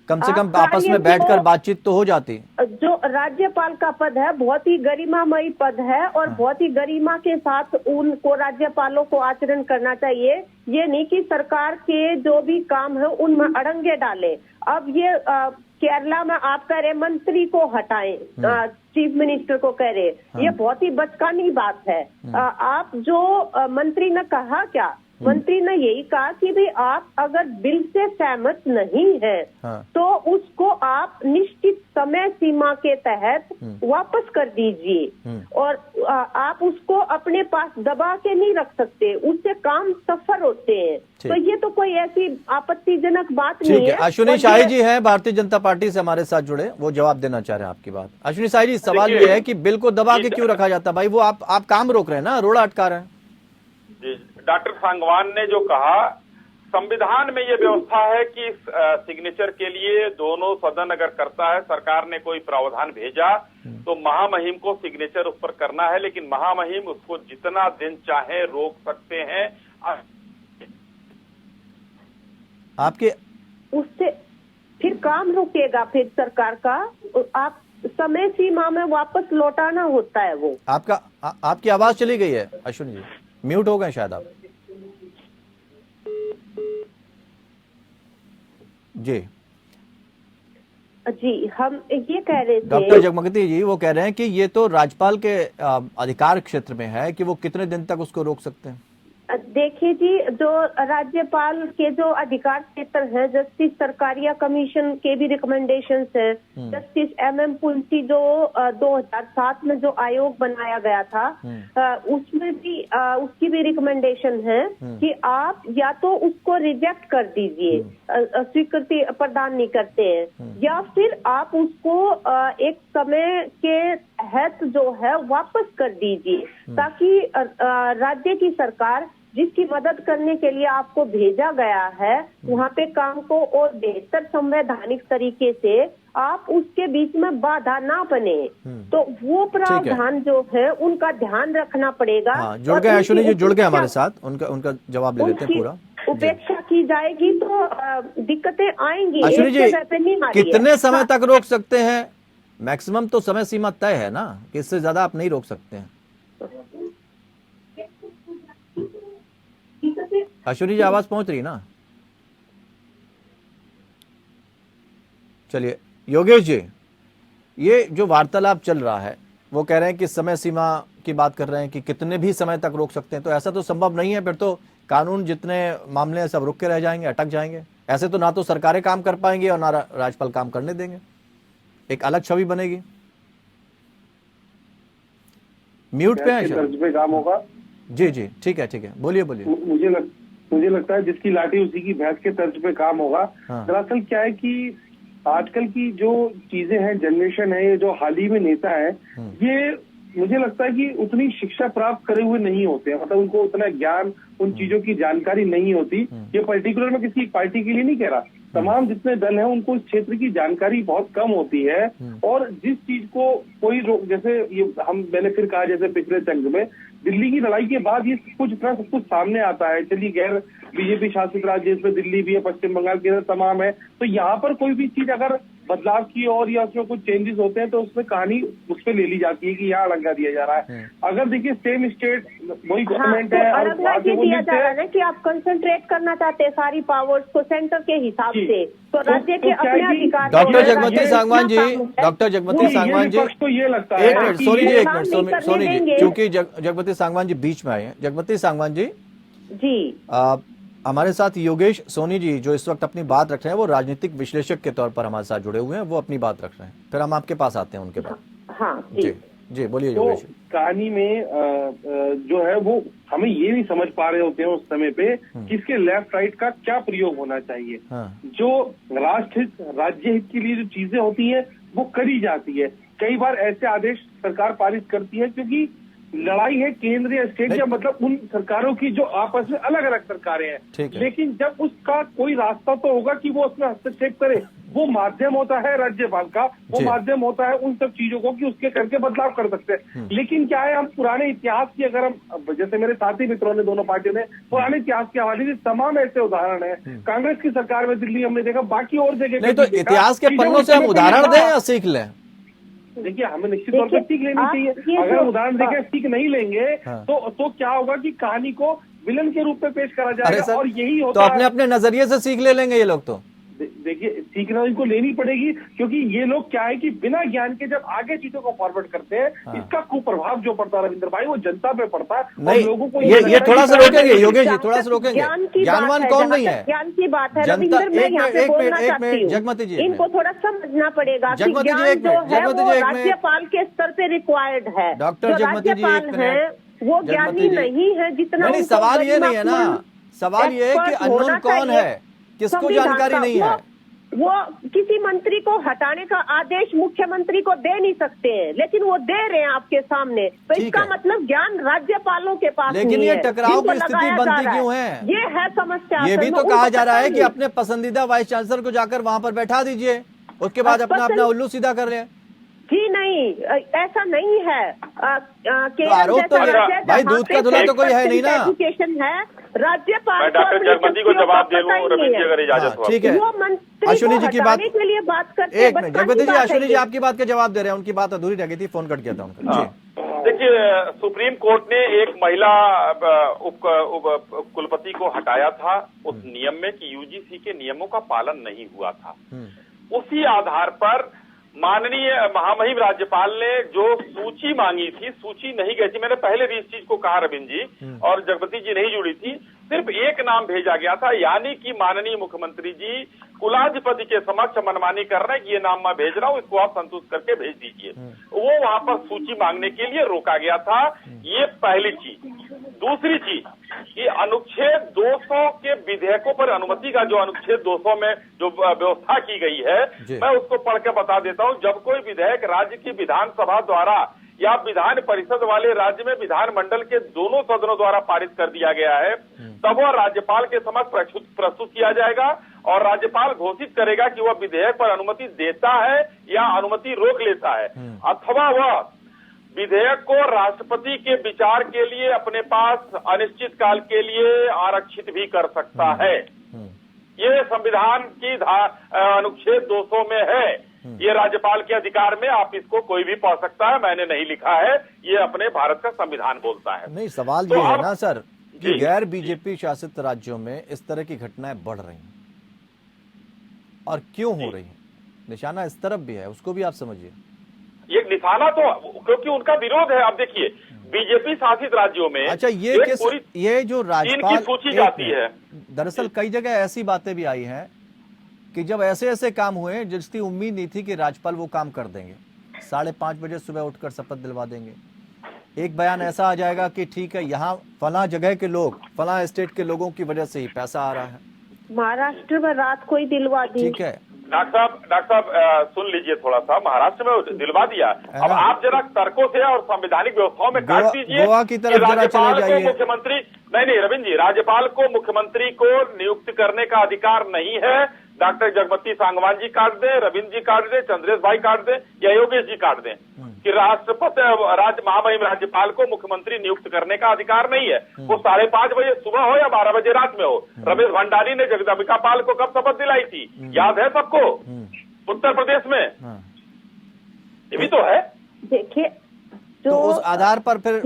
कम से कम आपस में बैठकर बातचीत तो हो जाती। जो राज्यपाल का पद है बहुत ही गरिमामयी पद है, और बहुत ही गरिमा के साथ उनको राज्यपालों को आचरण करना चाहिए। ये नहीं कि सरकार के जो भी काम है उनमें अड़ंगे डाले। अब ये केरला में आप कह रहे मंत्री को हटाएं, चीफ मिनिस्टर को कह रहे, ये बहुत ही बचकानी बात है। आप जो मंत्री ने कहा क्या, मंत्री ने यही कहा कि भी आप अगर बिल से सहमत नहीं है तो उसको आप निश्चित समय सीमा के तहत वापस कर दीजिए, और आप उसको अपने पास दबा के नहीं रख सकते, उससे काम सफर होते हैं। तो ये तो कोई ऐसी आपत्तिजनक बात नहीं है। अश्विनी शाही जी हैं भारतीय जनता पार्टी से हमारे साथ जुड़े, वो जवाब देना चाह रहे हैं आपकी बात। अश्विनी शाही जी, सवाल ये है कि बिल को दबा के क्यों रखा जाता भाई? वो आप काम रोक रहे हैं ना, रोड़ा अटका रहे हैं। डॉक्टर सांगवान ने जो कहा, संविधान में ये व्यवस्था है कि सिग्नेचर के लिए दोनों सदन अगर करता है, सरकार ने कोई प्रावधान भेजा तो महामहिम को सिग्नेचर उस पर करना है, लेकिन महामहिम उसको जितना दिन चाहे रोक सकते हैं। आपके उससे फिर काम रुकेगा, फिर सरकार का आप समय सीमा में वापस लौटाना होता है। वो आपकी आवाज चली गई है अश्विनी जी, म्यूट हो गए शायद आप। जी हम ये कह रहे थे, डॉक्टर जगमती जी वो कह रहे हैं कि ये तो राज्यपाल के अधिकार क्षेत्र में है कि वो कितने दिन तक उसको रोक सकते हैं। देखिए जी, जो राज्यपाल के जो अधिकार क्षेत्र है, जस्टिस सरकारिया कमीशन के भी रिकमेंडेशंस है, जस्टिस MM पुलसी जो 2007 में जो आयोग बनाया गया था, उसमें भी उसकी भी रिकमेंडेशन है कि आप या तो उसको रिजेक्ट कर दीजिए, स्वीकृति प्रदान नहीं करते हैं, या फिर आप उसको एक समय के तहत जो है वापस कर दीजिए, ताकि राज्य की सरकार जिसकी मदद करने के लिए आपको भेजा गया है वहाँ पे काम को और बेहतर संवैधानिक तरीके से आप उसके बीच में बाधा ना बने। तो वो प्रावधान जो है उनका ध्यान रखना पड़ेगा। हाँ, जुड़ गए अश्विनी जी, जुड़ गए हमारे साथ, उनका जवाब ले लेते हैं पूरा। उपेक्षा की जाएगी तो दिक्कतें आएंगी। अश्विनी जी, कितने समय तक रोक सकते हैं? मैक्सिमम तो समय सीमा तय है ना, कि इससे ज्यादा आप नहीं रोक सकते हैं। अश्विनी जी, आवाज पहुंच रही ना? चलिए योगेश जी, ये जो वार्तालाप चल रहा है वो कह रहे हैं कि समय सीमा की बात कर रहे हैं कि कितने भी समय तक रोक सकते हैं, तो ऐसा तो संभव नहीं है। फिर तो कानून जितने मामले हैं सब रुक के रह जाएंगे, अटक जाएंगे। ऐसे तो ना तो सरकारें काम कर पाएंगी और ना राज्यपाल काम करने देंगे, एक अलग छवि बनेगी। म्यूट पे है तर्ज पे काम होगा। जी जी, ठीक है ठीक है, बोलिए बोलिए। मुझे लगता है जिसकी लाठी उसी की भैंस के तर्ज पे काम होगा। दरअसल क्या है कि आजकल की जो चीजें हैं, जनरेशन है, ये जो हाल ही में नेता है, ये मुझे लगता है कि उतनी शिक्षा प्राप्त करे हुए नहीं होते हैं, मतलब उनको उतना ज्ञान, उन चीजों की जानकारी नहीं होती। ये पर्टिकुलर में किसी पार्टी के लिए नहीं कह रहा, तमाम जितने दल हैं उनको इस क्षेत्र की जानकारी बहुत कम होती है। और जिस चीज को कोई जैसे ये मैंने फिर कहा, जैसे पिछले जंग में दिल्ली की लड़ाई के बाद ये सब कुछ सामने आता है। चलिए गैर बीजेपी शासित राज्य, इसमें दिल्ली भी है, पश्चिम बंगाल के तमाम है, तो यहाँ पर कोई भी चीज अगर बदलाव की और या उसमें कुछ चेंजेस होते हैं तो उसमें कहानी उस पर ले ली जाती है कि यहाँ अलंगा दिया जा रहा है। अगर देखिए सेम स्टेट वही गवर्नमेंट है और दिया जा रहा है कि आप कंसंट्रेट करना चाहते हैं सारी पावर्स को सेंटर के हिसाब से, तो राज्य के अपने अधिकार। डॉक्टर जगमती सांगवान जी, डॉक्टर जगमती सांगवान जी, तो ये लगता है, एक मिनट सोनी जी, एक मिनट सोनी जी, क्योंकि जगमती सांगवान जी बीच में आए हैं। जगमती सांगवान जी हमारे साथ योगेश सोनी जी जो इस वक्त अपनी बात रख रहे हैं, वो राजनीतिक विश्लेषक के तौर पर हमारे साथ जुड़े हुए हैं, वो अपनी बात रख रहे हैं, फिर हम आपके पास आते हैं उनके बाद। हाँ जी जी, बोलिए तो योगेश। कहानी में जो है वो हमें ये नहीं समझ पा रहे होते हैं उस समय पे किसके लेफ्ट राइट का क्या प्रयोग होना चाहिए। जो राष्ट्र हित, राज्य हित के लिए जो चीजें होती है वो करी जाती है। कई बार ऐसे आदेश सरकार पारित करती है क्योंकि लड़ाई है केंद्र या स्टेट या मतलब उन सरकारों की जो आपस में अलग अलग सरकारें हैं, लेकिन जब उसका कोई रास्ता तो होगा कि वो उसमें हस्तक्षेप करे। वो माध्यम होता है राज्यपाल का, वो माध्यम होता है उन सब चीजों को कि उसके करके बदलाव कर सकते हैं। लेकिन क्या है, हम पुराने इतिहास की अगर हम, जैसे मेरे साथी मित्रों ने दोनों पार्टियों ने पुराने इतिहास के हवाले से तमाम ऐसे उदाहरण है। कांग्रेस की सरकार में दिल्ली हमने देखा, बाकी और जगह नहीं, तो इतिहास के पन्नों से हम उदाहरण दें या सीख लें? देखिए हमें निश्चित तौर पर सीख लेनी चाहिए। अगर उदाहरण देकर सीख नहीं लेंगे तो क्या होगा कि कहानी को विलन के रूप में पेश करा जाएगा और यही होता है। तो अपने अपने नजरिए से सीख ले लेंगे ये लोग। तो देखिए सीखना इनको लेनी पड़ेगी, क्योंकि ये लोग क्या है कि बिना ज्ञान के जब आगे चीजों को फॉरवर्ड करते हैं, इसका कुप्रभाव जो पड़ता है रविंद्र भाई वो जनता पे पड़ता है। नहीं, लोगों को ये थोड़ा सा रोकेंगे योगेश जी, थोड़ा सा रोकेंगे। ज्ञानवान कौन नहीं है? ज्ञान की बात है जनता। एक मिनट जगमती जी, इनको थोड़ा समझना पड़ेगा। जगमती जी एक मिनट, राज्यपाल के स्तर पे रिक्वायर्ड है। डॉक्टर जगमती जी एक मिनट, वो ज्ञानी नहीं है जितना। नहीं, सवाल ये नहीं है ना, सवाल ये है कि अननोन कौन है, किसको जानकारी नहीं है। वो किसी मंत्री को हटाने का आदेश मुख्यमंत्री को दे नहीं सकते हैं, लेकिन वो दे रहे हैं आपके सामने, तो इसका मतलब ज्ञान राज्यपाल के पास। लेकिन ये टकराव की स्थिति बनती क्यों है? ये है समस्या। ये भी तो कहा जा रहा है कि अपने पसंदीदा वाइस चांसलर को जाकर वहां पर बैठा दीजिए, उसके बाद अपना अपना उल्लू सीधा कर ले। जी नहीं, ऐसा नहीं है। आरोप तो भाई दूध का धुला तो कोई है नहीं ना। एजुकेशन है, राज्यपाल। डॉक्टर जगमती को जवाब दे लूं रविंद्र जी अगर इजाजत हो। ठीक है, अश्विनी जी की बात के लिए बात करते। एक मिनट जगमती जी, अश्विनी जी आपकी बात का जवाब दे रहे हैं, उनकी बात अधूरी रह गई थी, फोन कट गया था उनका। देखिए सुप्रीम कोर्ट ने एक महिला उप कुलपति को हटाया था उस नियम में कि यूजीसी के नियमों का पालन नहीं हुआ था। उसी आधार पर माननीय महामहिम राज्यपाल ने जो सूची मांगी थी, सूची नहीं गई थी। मैंने पहले भी इस चीज को कहा रविंद्र जी, और जगपति जी नहीं जुड़ी थी, सिर्फ एक नाम भेजा गया था, यानी कि माननीय मुख्यमंत्री जी कुलाधिपति के समक्ष मनमानी कर रहे हैं कि ये नाम मैं भेज रहा हूं, इसको आप संतुष्ट करके भेज दीजिए। वो वहां पर सूची मांगने के लिए रोका गया था। ये पहली चीज। दूसरी चीज, कि अनुच्छेद 200 के विधेयकों पर अनुमति का जो अनुच्छेद 200 में जो व्यवस्था की गई है, मैं उसको पढ़ के बता देता हूं। जब कोई विधेयक राज्य की विधानसभा द्वारा या विधान परिषद वाले राज्य में विधानमंडल के दोनों सदनों द्वारा पारित कर दिया गया है, तब वह राज्यपाल के समक्ष प्रस्तुत किया जाएगा और राज्यपाल घोषित करेगा कि वह विधेयक पर अनुमति देता है या अनुमति रोक लेता है, अथवा वह विधेयक को राष्ट्रपति के विचार के लिए अपने पास अनिश्चित काल के लिए आरक्षित भी कर सकता है। ये संविधान की अनुच्छेद 200 में है। ये राज्यपाल के अधिकार में, आप इसको कोई भी पढ़ सकता है, मैंने नहीं लिखा है, ये अपने भारत का संविधान बोलता है। नहीं, सवाल ये है ना सर कि गैर बीजेपी शासित राज्यों में इस तरह की घटनाएं बढ़ रही हैं, और क्यों हो रही हैं? निशाना इस तरफ भी है, उसको भी आप समझिए। ये निशाना तो क्योंकि उनका विरोध है। अब देखिए, बीजेपी शासित राज्यों में अच्छा, ये जो राज्यपाल सूची जाती है, दरअसल कई जगह ऐसी बातें भी आई हैं कि जब ऐसे ऐसे काम हुए जिसकी उम्मीद नहीं थी कि राज्यपाल वो काम कर देंगे, 5:30 बजे सुबह उठकर शपथ दिलवा देंगे। एक बयान ऐसा आ जाएगा कि ठीक है, यहाँ फला जगह के लोग, फला स्टेट के लोगों की वजह से ही पैसा आ रहा है, महाराष्ट्र में रात को ही दिलवा दी। ठीक है डॉक्टर साहब सुन लीजिए थोड़ा सा, महाराष्ट्र में दिलवा दिया। अब आप जरा तर्कों से और संवैधानिक व्यवस्थाओं में काट दीजिए। गोवा की तरफ जरा चले जाइए। मुख्यमंत्री नहीं रविंद्र जी, राज्यपाल को मुख्यमंत्री को नियुक्त करने का अधिकार नहीं है। डॉक्टर जगपति सांगवान जी काट दें, रविंद्र जी काट दें, चंद्रेश भाई काट दें या योगेश जी काट दें कि राष्ट्रपति महामहिम राज्यपाल को मुख्यमंत्री नियुक्त करने का अधिकार नहीं है। वो 5:30 बजे सुबह हो या 12 बजे रात में हो। रमेश भंडारी ने जगदम्बिका पाल को कब शपथ दिलाई थी, याद है सबको? उत्तर प्रदेश में। ये भी तो है। देखिए, तो उस आधार पर फिर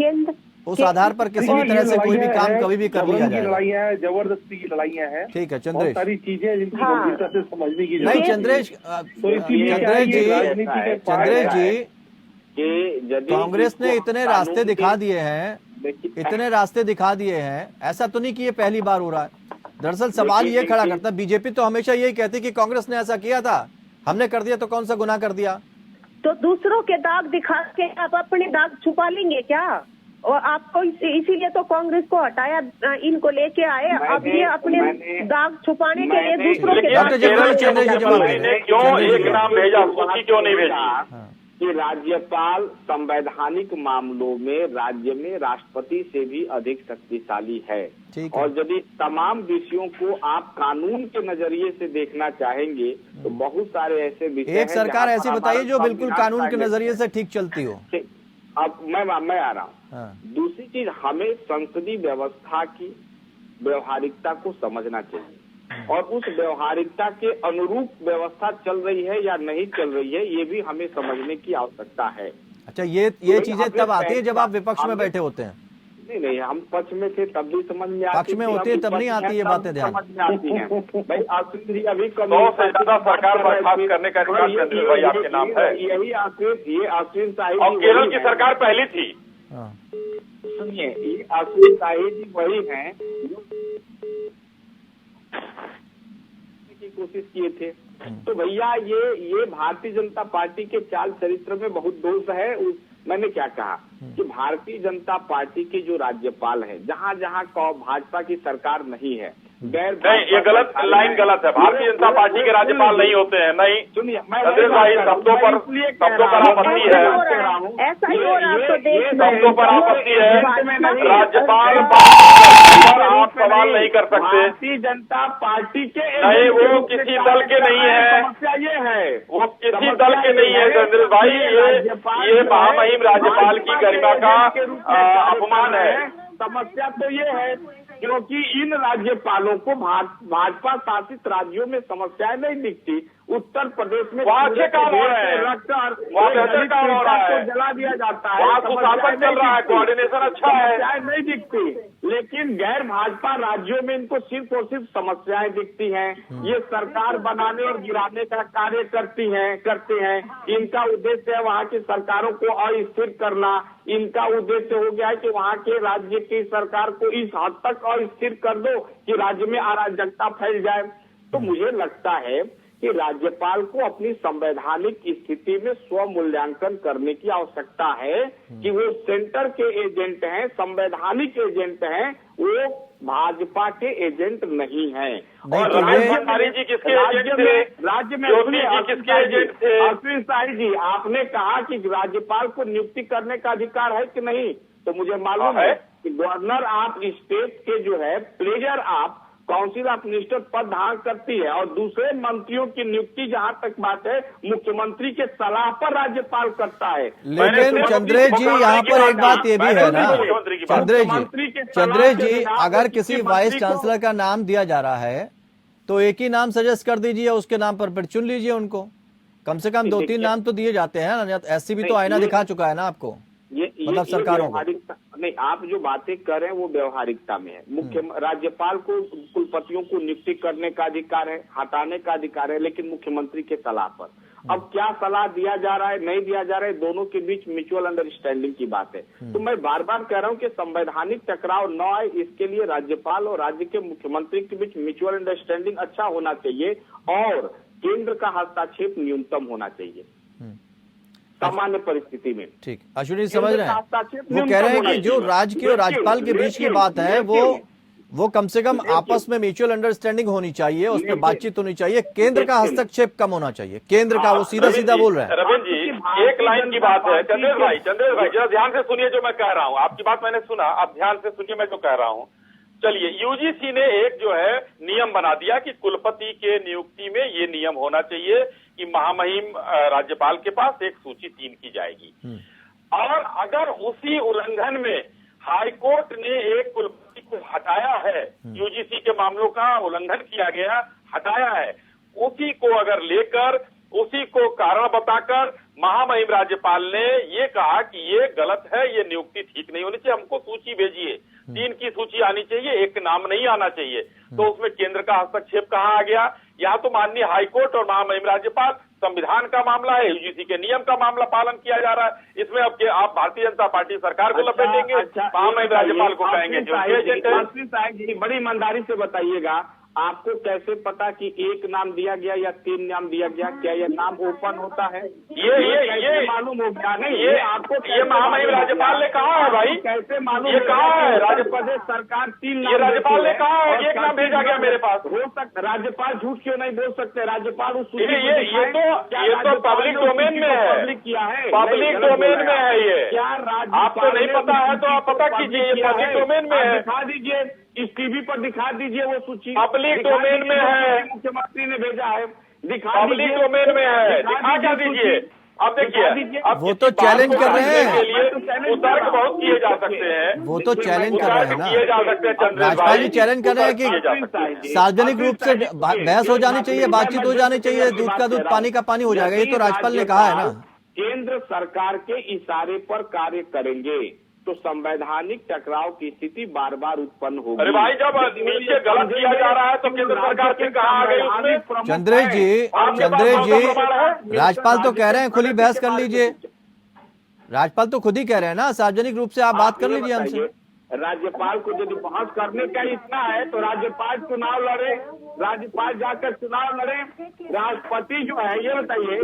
उस आधार पर किसी भी तरह से कोई भी काम कभी भी कर लिया जाए। लड़ाइयाँ हैं, जबरदस्ती की लड़ाइयाँ हैं। ठीक है चंद्रेश, सारी चीजें जिनकी गंभीरता से समझने की नहीं चंद्रेश जी, कांग्रेस ने इतने रास्ते दिखा दिए हैं, ऐसा तो नहीं कि ये पहली बार हो रहा है। दरअसल सवाल ये खड़ा करता है, बीजेपी तो हमेशा यही कहती कि कांग्रेस ने ऐसा किया था, हमने कर दिया तो कौन सा गुनाह कर दिया। तो दूसरों के दाग दिखा के आप अपने दाग छुपा लेंगे क्या? और आपको इसीलिए तो कांग्रेस को हटाया, इनको लेके आए। अब ये अपने दाग छुपाने के लिए दूसरों के दाग क्यों एक नाम भेजा, सूची क्यों नहीं भेजी? कि राज्यपाल संवैधानिक मामलों में राज्य में राष्ट्रपति से भी अधिक शक्तिशाली है। और यदि तमाम विषयों को आप कानून के नजरिए से देखना चाहेंगे तो बहुत सारे ऐसे विषय एक सरकार ऐसी बताइए जो बिल्कुल कानून के नजरिए से ठीक चलती हो। अब मैं आ रहा हूँ। दूसरी चीज, हमें संसदीय व्यवस्था की व्यवहारिकता को समझना चाहिए और उस व्यवहारिकता के अनुरूप व्यवस्था चल रही है या नहीं चल रही है, ये भी हमें समझने की आवश्यकता है। अच्छा, ये चीजें तब आती है जब आप विपक्ष में बैठे होते हैं। नहीं, हम पक्ष में थे तब भी समझ में आती है, पक्ष में होते हैं तब नहीं आती ये बातें ध्यान समझ में आती हैं। भाई आश्विन जी अभी सरकार बर्खास्त करने का अधिकार चंद्रेश भाई आपके नाम है। यही आश्विन साहिब और केरल की सरकार पहली थी। सुनिए, ये आश्विन साहिब जी वही हैं की कोशिश किए थे। तो भैया ये भारतीय जनता पार्टी के चाल चरित्र में बहुत दोष है। मैंने क्या कहा कि भारतीय जनता पार्टी के जो राज्यपाल है, जहाँ जहाँ भाजपा की सरकार नहीं है, नहीं, ये गलत लाइन गलत है। भारतीय जनता पार्टी के राज्यपाल नहीं होते हैं। नहीं, सुनिए, चंद्रेश भाई शब्दों पर आपत्ति है, शब्दों पर आपत्ति है। राज्यपाल पर आप सवाल नहीं कर सकते। भारतीय जनता पार्टी के नहीं, वो किसी दल के नहीं है, समस्या ये है, वो किसी दल के नहीं है चंद्रेश भाई। ये महामहिम राज्यपाल की गरिमा का अपमान है। समस्या तो ये है क्योंकि इन राज्यपालों को भाजपा शासित राज्यों में समस्याएं नहीं दिखती, उत्तर प्रदेश में वहाँ अच्छे काम हो रहे हैं, वहाँ बेहतर काम हो रहा है, जला दिया जाता है, वहाँ सुशासन चल रहा है, कोऑर्डिनेशन अच्छा है, समस्याएं नहीं दिखती, लेकिन गैर भाजपा राज्यों में इनको सिर्फ और सिर्फ समस्याएं दिखती हैं। ये सरकार बनाने और गिराने का कार्य करते हैं। इनका उद्देश्य है वहाँ की सरकारों को अस्थिर करना। इनका उद्देश्य हो गया है कि वहाँ के राज्य की सरकार को इस हद तक अस्थिर कर दो कि राज्य में अराजकता फैल जाए। तो मुझे लगता है कि राज्यपाल को अपनी संवैधानिक स्थिति में स्व मूल्यांकन करने की आवश्यकता है कि वो सेंटर के एजेंट हैं, संवैधानिक एजेंट हैं, वो भाजपा के एजेंट नहीं हैं। और राजभंडारी जी किसके एजेंट थे? राज्य में योगी जी किसके एजेंट थे? अश्विनी शाही जी, आपने कहा कि राज्यपाल को नियुक्ति करने का अधिकार है कि नहीं, तो मुझे मालूम है कि गवर्नर आप स्टेट के जो है प्लेजर आप काउंसिल ऑफ मिनिस्टर पद धारण करती है, और दूसरे मंत्रियों की नियुक्ति जहां तक बात है मुख्यमंत्री के सलाह पर राज्यपाल करता है। लेकिन चंद्रेश जी यहाँ पर एक बात ये भी है ना, चंद्रेश जी अगर किसी वाइस चांसलर का नाम दिया जा रहा है तो एक ही नाम सजेस्ट कर दीजिए, उसके नाम पर फिर चुन लीजिए उनको। कम से कम 2-3 नाम तो दिए जाते हैं। एससी भी तो आईना दिखा चुका है ना आपको, मतलब सरकारों को। नहीं, आप जो बातें कर रहे हैं वो व्यवहारिकता में है। मुख्य राज्यपाल को कुलपतियों को नियुक्ति करने का अधिकार है, हटाने का अधिकार है, लेकिन मुख्यमंत्री के सलाह पर। अब क्या सलाह दिया जा रहा है, नहीं दिया जा रहा है, दोनों के बीच म्यूचुअल अंडरस्टैंडिंग की बात है। तो मैं बार बार कह रहा हूं कि संवैधानिक टकराव न आए, इसके लिए राज्यपाल और राज्य के मुख्यमंत्री के बीच म्यूचुअल अंडरस्टैंडिंग अच्छा होना चाहिए और केंद्र का हस्तक्षेप न्यूनतम होना चाहिए सामान्य परिस्थिति में। ठीक, अश्विनी समझ रहे हैं, वो कह रहे हैं कि जो राज्य के और राज्यपाल के बीच की बात है वो कम से कम आपस में म्यूचुअल अंडरस्टैंडिंग होनी चाहिए, उस पर बातचीत होनी चाहिए, केंद्र का हस्तक्षेप कम होना चाहिए। केंद्र का वो सीधा सीधा बोल रहे हैं। रविंद्र जी एक लाइन की बात है। चंद्रेश भाई जरा ध्यान से सुनिए जो मैं कह रहा हूँ। आपकी बात मैंने सुना, आप ध्यान से सुनिए मैं जो कह रहा हूँ। चलिए, यूजीसी ने एक जो है नियम बना दिया कि कुलपति के नियुक्ति में ये नियम होना चाहिए कि महामहिम राज्यपाल के पास एक सूची 3 की जाएगी, और अगर उसी उल्लंघन में हाईकोर्ट ने एक कुलपति को हटाया है, यूजीसी के मामलों का उल्लंघन किया गया, हटाया है, उसी को अगर लेकर उसी को कारण बताकर महामहिम राज्यपाल ने ये कहा कि ये गलत है, ये नियुक्ति ठीक नहीं होनी चाहिए, हमको सूची भेजिए, 3 की सूची आनी चाहिए, एक नाम नहीं आना चाहिए, तो उसमें केंद्र का हस्तक्षेप कहाँ आ गया? यहाँ तो माननीय हाईकोर्ट और महामहिम राज्यपाल, संविधान का मामला है, यूजीसी के नियम का मामला पालन किया जा रहा है। इसमें अब आप भारतीय जनता पार्टी सरकार को लपेटेंगे, महामहिम राज्यपाल को कहेंगे जो एजेंट है। बड़ी ईमानदारी से बताइएगा, आपको कैसे पता कि एक नाम दिया गया या 3 नाम दिया गया? क्या ये नाम ओपन होता है? ये मालूम हो गया? नहीं, ये आपको ये महामहिम राज्यपाल ने कहा है भाई, कैसे मालूम? ये कहा है प्रदेश सरकार 3 नाम, ये राज्यपाल ने कहा है, एक नाम भेजा गया मेरे पास। हो सकता राज्यपाल झूठ क्यों नहीं बोल सकते? राज्यपाल उस ये तो पब्लिक डोमेन में है, पब्लिक किया है, पब्लिक डोमेन में है ये। क्या आपको नहीं पता है तो आप पता कीजिए, ये पब्लिक डोमेन में है। दिखा दीजिए, इस टीवी पर दिखा दीजिए वो सूची, पब्लिक डोमेन में है, मुख्यमंत्री ने भेजा है, दिखा पब्लिक डोमेन में है, दिखा क्या दीजिए। अब देखिए, अब वो तो चैलेंज कर रहे हैं, के लिए तर्क बहुत किए जा सकते हैं, वो तो चैलेंज कर रहे हैं ना, किए जा सकते हैं। राज्यपाल जी चैलेंज कर रहे हैं कि सार्वजनिक रूप से बहस हो जानी चाहिए, बातचीत हो जानी चाहिए, दूध का दूध पानी का पानी हो जाएगा, ये तो राज्यपाल ने कहा है ना। केंद्र सरकार के इशारे पर कार्य करेंगे तो संवैधानिक टकराव की स्थिति बार बार उत्पन्न होगी। अरे भाई, जब नीचे गलत किया जा रहा है तो केंद्र सरकार फिर कहाँ आ गई उसमें? चंद्रेश जी राज्यपाल तो कह रहे हैं खुली बहस कर लीजिए, राज्यपाल तो खुद ही कह रहे हैं ना, सार्वजनिक रूप से आप बात कर लीजिए हमसे। राज्यपाल को यदि बहस करने का इतना है तो राज्यपाल चुनाव लड़े, राज्यपाल जाकर चुनाव लड़े। राष्ट्रपति जो है, ये बताइए,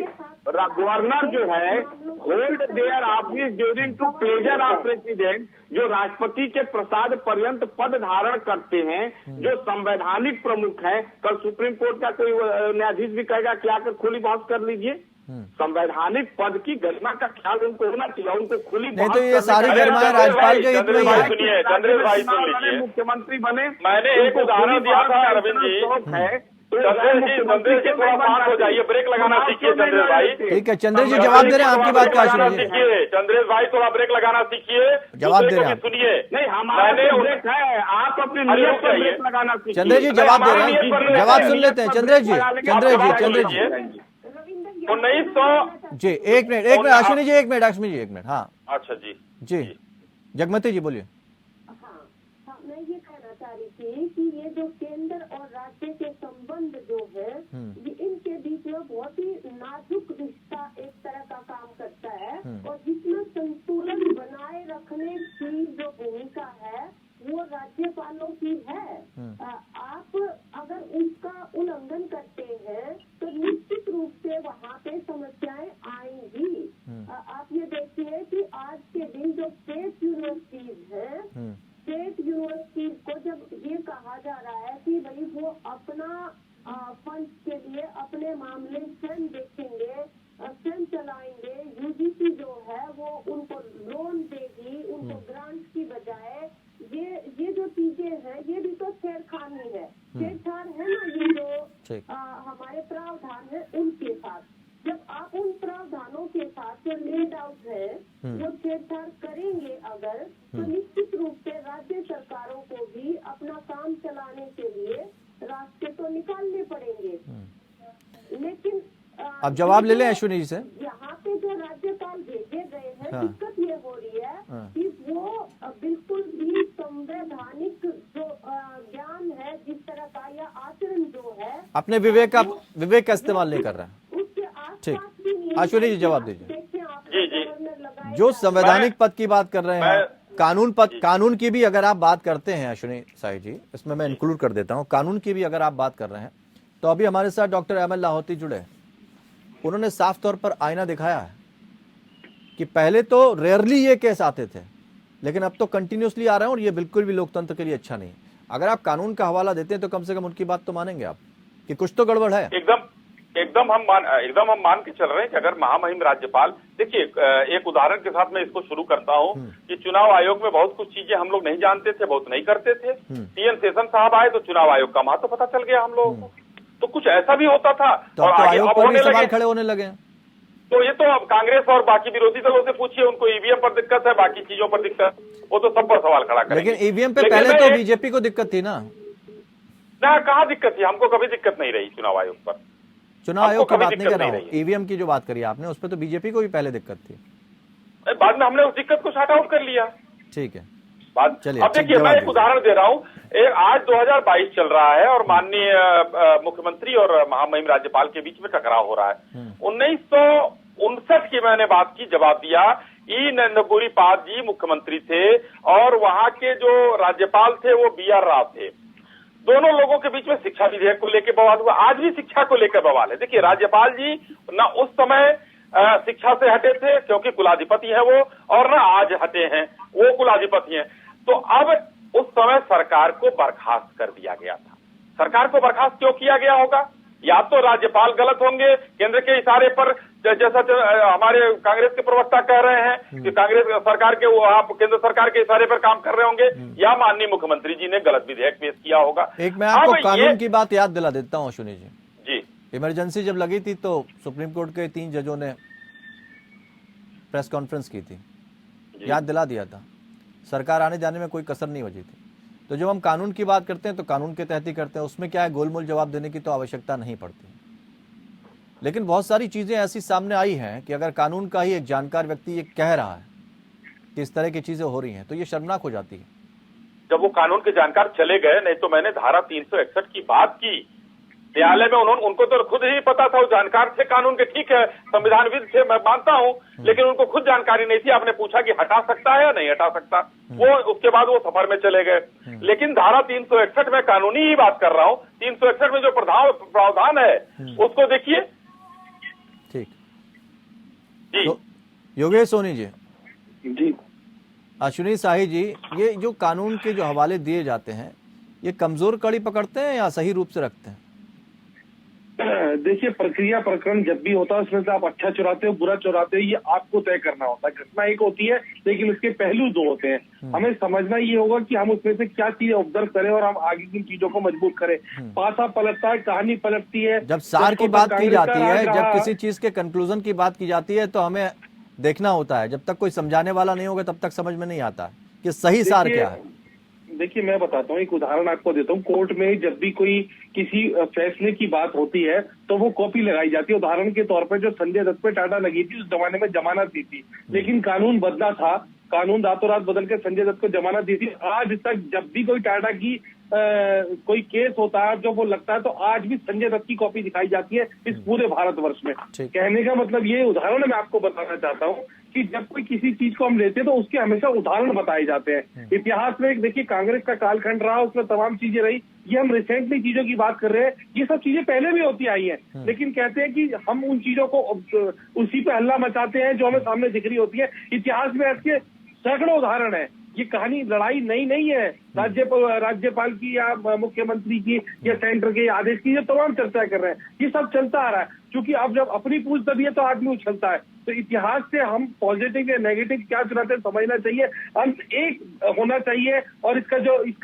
गवर्नर जो है hold their office during to pleasure of president, जो राष्ट्रपति के प्रसाद पर्यंत पद धारण करते हैं, जो संवैधानिक प्रमुख है। कल सुप्रीम कोर्ट का कोई न्यायाधीश भी कहेगा कि आकर खुली बहस कर लीजिए। संवैधानिक पद की गरिमा का ख्याल उनको होना चाहिए, उनको खुली नहीं तो ये सारी गरिमा राज्यपाल के हित में है। चंद्रेश भाई सुन लीजिए, मुख्यमंत्री बने, मैंने एक उदाहरण दिया था अरविंद जी, है चंद्रेश जी थोड़ा शांत हो जाइए, ब्रेक लगाना सीखिए चंद्रेश भाई। ठीक है, चंद्रेश जी जवाब दे रहे हैं आपकी बात का, सीखिए चंद्रेश भाई, थोड़ा ब्रेक लगाना सीखिए, जवाब दे रहे हैं सुनिए। नहीं, हमारे ब्रेक है, आप अपनी नियत पर ब्रेक लगाना सीखिए। चंद्रेश जी जवाब दे रहे हैं, जवाब सुन लेते हैं चंद्रेश जी। 1900 जी एक मिनट अश्विनी जी, एक मिनट। हाँ अच्छा जी जगमती जी बोलिए। हाँ, मैं ये कहना चाह रही थी कि ये जो केंद्र और राज्य के संबंध जो है, ये इनके बीच में बहुत ही नाजुक रिश्ता एक तरह का काम करता है, और जिसमें संतुलन बनाए रखने की जो भूमिका है वो राज्यपालों की है। आप अगर उसका उल्लंघन करते हैं तो निश्चित रूप से वहाँ पे समस्याएं आएंगी। आप ये देखिए कि आज के दिन जो स्टेट यूनिवर्सिटीज हैं, स्टेट यूनिवर्सिटीज को जब ये कहा जा रहा है कि भाई वो अपना फंड के लिए अपने मामले स्वयं देखेंगे, स्वयं चलाएंगे, यूजीसी जो है वो उनको लोन देगी, उनको ग्रांट की बजाय, ये जो चीजें हैं ये भी तो छेड़खानी है, छेड़छाड़ है ना, ये जो हमारे प्रावधान है उनके साथ। जब आप उन प्रावधानों के साथ जो लेड आउट है वो छेड़छाड़ करेंगे अगर, तो निश्चित रूप से राज्य सरकारों को भी अपना काम चलाने के लिए रास्ते तो निकालने पड़ेंगे। लेकिन अब जवाब ले लें अश्विनी जी से। यहाँ पे जो राज्यपाल भेजे गए हैं, दिक्कत ये हो रही है कि वो बिल्कुल भी संवैधानिक जो ज्ञान है जिस तरह का या आचरण जो है अपने विवेक का इस्तेमाल नहीं कर रहा है। उसके आसपास ठीक, अश्विनी जी जवाब दीजिए। जी जो संवैधानिक पद की बात कर रहे हैं, कानून की भी अगर आप बात करते हैं अश्विनी साही जी, इसमें मैं इंक्लूड कर देता हूँ, कानून की भी अगर आप बात कर रहे हैं तो अभी हमारे साथ डॉक्टर एमएल लाहौती जुड़े, उन्होंने साफ तौर पर आईना दिखाया है कि पहले तो रेयरली ये केस आते थे, लेकिन अब तो कंटिन्यूसली आ रहे हैं, और ये बिल्कुल भी लोकतंत्र के लिए अच्छा नहीं है। अगर आप कानून का हवाला देते हैं तो कम से कम उनकी बात तो मानेंगे आप कि कुछ तो गड़बड़ है। एकदम हम मान के चल रहे हैं कि अगर महामहिम राज्यपाल, देखिए एक उदाहरण के साथ मैं इसको शुरू करता हूं कि चुनाव आयोग में बहुत कुछ चीजें हम लोग नहीं जानते थे, बहुत नहीं करते थे। टीएन शेषन साहब आए तो चुनाव आयोग का महत्व पता चल गया हम लोगों को, तो कुछ ऐसा भी होता था। तो और आयोग पर भी सवाल खड़े होने लगे। तो ये तो अब कांग्रेस और बाकी विरोधी दलों से पूछिए, उनको ईवीएम पर दिक्कत है, बाकी चीजों पर दिक्कत, वो तो सब पर सवाल खड़ा करेंगे। लेकिन ईवीएम पे पहले तो बीजेपी को दिक्कत थी ना कहाँ दिक्कत थी? हमको कभी दिक्कत नहीं रही चुनाव आयोग पर। चुनाव आयोग की बात नहीं कर रहा हूँ, ईवीएम की जो बात करी आपने उस पर तो बीजेपी को भी पहले दिक्कत थी, बाद में हमने उस दिक्कत को शॉर्ट आउट कर लिया। ठीक है, चलिए। अब देखिए मैं एक उदाहरण दे रहा हूँ, आज 2022 चल रहा है और माननीय मुख्यमंत्री और महामहिम राज्यपाल के बीच में टकराव हो रहा है। 1959 की मैंने बात की, जवाब दिया। ई नंदपुरी पाद जी मुख्यमंत्री थे और वहां के जो राज्यपाल थे वो BR राव थे। दोनों लोगों के बीच में शिक्षा विधेयक को लेकर बवाल हुआ, आज भी शिक्षा को लेकर बवाल है। देखिए राज्यपाल जी न उस समय शिक्षा से हटे थे क्योंकि कुलाधिपति है वो, और न आज हटे हैं, वो कुलाधिपति हैं। तो अब उस समय सरकार को बर्खास्त कर दिया गया था। सरकार को बर्खास्त क्यों किया गया होगा? या तो राज्यपाल गलत होंगे केंद्र के इशारे पर, जैसा हमारे कांग्रेस के प्रवक्ता कह रहे हैं कि कांग्रेस सरकार के वो आप केंद्र सरकार के इशारे पर काम कर रहे होंगे, या माननीय मुख्यमंत्री जी ने गलत विधेयक पेश किया होगा। एक मैं आपको कानून की बात याद दिला देता हूँ अश्विनी जी। इमरजेंसी जब लगी थी तो सुप्रीम कोर्ट के 3 जजों ने प्रेस कॉन्फ्रेंस की थी, याद दिला दिया था, सरकार आने जाने में कोई कसर नहीं बची थी। तो जब हम कानून की बात करते हैं तो कानून के तहत ही करते हैं, उसमें क्या है, गोलमोल जवाब देने की तो आवश्यकता नहीं पड़ती। लेकिन बहुत सारी चीजें ऐसी सामने आई हैं कि अगर कानून का ही एक जानकार व्यक्ति ये कह रहा है कि इस तरह की चीजें हो रही हैं तो ये शर्मनाक हो जाती है। जब वो कानून के जानकार चले गए, नहीं तो मैंने धारा 361 की बात की न्यायालय में, उनको तो खुद ही पता था, वो जानकार थे कानून के, ठीक है संविधानविद थे, मैं मानता हूं, लेकिन उनको खुद जानकारी नहीं थी। आपने पूछा कि हटा सकता है या नहीं हटा सकता, वो उसके बाद वो सफर में चले गए। लेकिन धारा 361 में कानूनी ही बात कर रहा हूं, 361 में जो प्रावधान है उसको देखिए। ठीक जी। तो योगेश सोनी जी, अश्विनी साही जी, ये जो कानून के जो हवाले दिए जाते हैं ये कमजोर कड़ी पकड़ते हैं या सही रूप से रखते हैं? देखिए, प्रक्रिया प्रकरण जब भी होता है उसमें से आप अच्छा चुराते हो बुरा चुराते हो ये आपको तय करना होता है। घटना एक होती है लेकिन उसके पहलू दो होते हैं। हमें समझना ये होगा कि हम उसमें से क्या चीजें ऑब्जर्व करें और हम आगे की चीजों को मजबूत करें। पासा पलटता है, कहानी पलटती है। जब सार की बात की जाती है, जब किसी चीज के कंक्लूजन की बात की जाती है तो हमें देखना होता है। जब तक कोई समझाने वाला नहीं होगा तब तक समझ में नहीं आता कि सही सार क्या है। देखिए, मैं बताता हूँ, एक उदाहरण आपको देता हूँ। कोर्ट में जब भी कोई किसी फैसले की बात होती है तो वो कॉपी लगाई जाती है। उदाहरण के तौर पर जो संजय दत्त पे टाटा लगी थी उस जमाने में जमानत दी थी, लेकिन कानून बदला था। कानून रातों रात बदल के संजय दत्त को जमानत दी थी। आज तक जब भी कोई टाटा की कोई केस होता है जो वो लगता है तो आज भी संजय दत्त की कॉपी दिखाई जाती है इस पूरे भारतवर्ष में। कहने का मतलब ये उदाहरण मैं आपको बताना चाहता हूँ कि जब कोई किसी चीज को हम लेते हैं तो उसके हमेशा उदाहरण बताए जाते हैं। इतिहास में देखिए, कांग्रेस का कालखंड रहा, उसमें तमाम चीजें रही। ये हम रिसेंटली चीजों की बात कर रहे हैं, ये सब चीजें पहले भी होती आई हैं, लेकिन कहते हैं कि हम उन चीजों को उसी पे हल्ला मचाते हैं जो हमें सामने दिख रही होती है। इतिहास में ऐसे सैकड़ों उदाहरण है। ये कहानी लड़ाई नई नहीं है राज्यपाल की या मुख्यमंत्री की या सेंटर के आदेश की, ये तमाम चर्चा कर रहे हैं। ये सब चलता आ रहा है, क्योंकि अब जब अपनी पूछ दबी है तो आदमी उछलता है। तो इतिहास से हम पॉजिटिव या नेगेटिव क्या चुनाते हैं समझना चाहिए। अंत एक होना चाहिए और इसका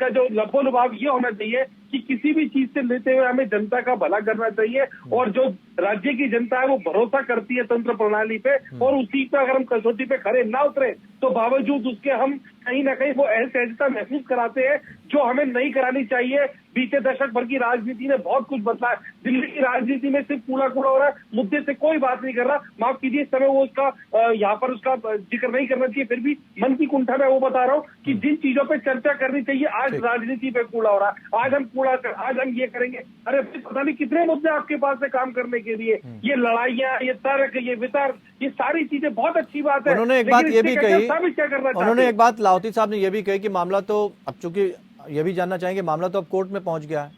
जो लबो-लुभाव ये होना चाहिए कि किसी भी चीज से लेते हुए हमें जनता का भला करना चाहिए। और जो राज्य की जनता है वो भरोसा करती है तंत्र प्रणाली पे, और उसी पर अगर हम कसौटी पे खड़े ना उतरे तो बावजूद उसके हम कहीं ना कहीं वो असहजता महसूस कराते हैं जो हमें नहीं करानी चाहिए। बीते दशक भर की राजनीति ने बहुत कुछ बदला है। दिल्ली की राजनीति में सिर्फ कूड़ा हो रहा है, मुद्दे से कोई बात नहीं कर रहा। माफ कीजिए, इस समय वो उसका यहाँ पर उसका जिक्र नहीं करना चाहिए, फिर भी मन की कुंठा में वो बता रहा हूँ कि जिन चीजों पे चर्चा करनी चाहिए आज राजनीति पे कूड़ा हो रहा है। आज हम ये करेंगे। अरे पता नहीं कितने मुद्दे आपके पास है काम करने के लिए। ये लड़ाइयाँ, ये तर्क, ये वितर्क, ये सारी चीजें बहुत अच्छी बात है। उन्होंने एक बात ये भी कही, क्या करना, उन्होंने एक बात लाहौती साहब ने ये भी कही कि मामला तो अब चूंकि ये भी जानना चाहेंगे, मामला तो अब कोर्ट में पहुंच गया है,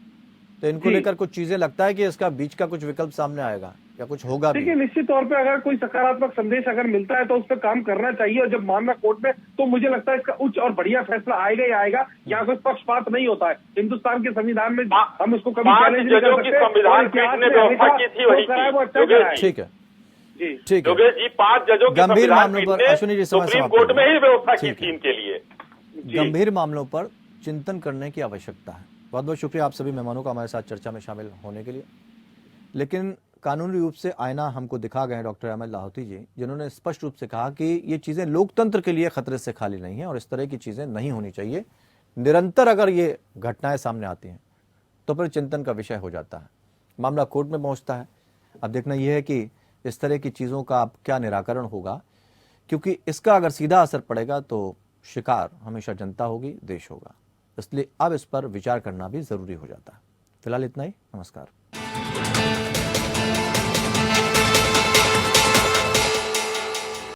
तो इनको लेकर कुछ चीजें लगता है कि इसका बीच का कुछ विकल्प सामने आएगा या कुछ होगा भी। देखिए, निश्चित तौर पे अगर कोई सकारात्मक संदेश अगर मिलता है तो उस पर काम करना चाहिए। और जब मामला कोर्ट में, तो मुझे लगता है इसका उच्च और बढ़िया फैसला आएगा ही आएगा। यहाँ कोई पक्षपात नहीं होता है। हिंदुस्तान के संविधान में हम उसको कभी चैलेंज नहीं कर सकते। संविधान पीठ ने व्यवस्था की थी वही ठीक है जी, ठीक है जी। 5 जजों की गंभीर मामलों पर अश्विनी जी सुप्रीम कोर्ट में ही व्यवस्था की थी इनके लिए। गंभीर मामलों पर चिंतन करने की आवश्यकता है। बहुत बहुत शुक्रिया आप सभी मेहमानों का हमारे साथ चर्चा में शामिल होने के लिए। लेकिन कानूनी रूप से आईना हमको दिखा गए डॉक्टर अहमद लाहौती जी, जिन्होंने स्पष्ट रूप से कहा कि ये चीज़ें लोकतंत्र के लिए खतरे से खाली नहीं है और इस तरह की चीज़ें नहीं होनी चाहिए। निरंतर अगर ये घटनाएं सामने आती हैं तो फिर चिंतन का विषय हो जाता है। मामला कोर्ट में पहुंचता है। अब देखना यह है कि इस तरह की चीज़ों का अब क्या निराकरण होगा, क्योंकि इसका अगर सीधा असर पड़ेगा तो शिकार हमेशा जनता होगी, देश होगा। इसलिए अब इस पर विचार करना भी जरूरी हो जाता है। फिलहाल इतना ही। नमस्कार।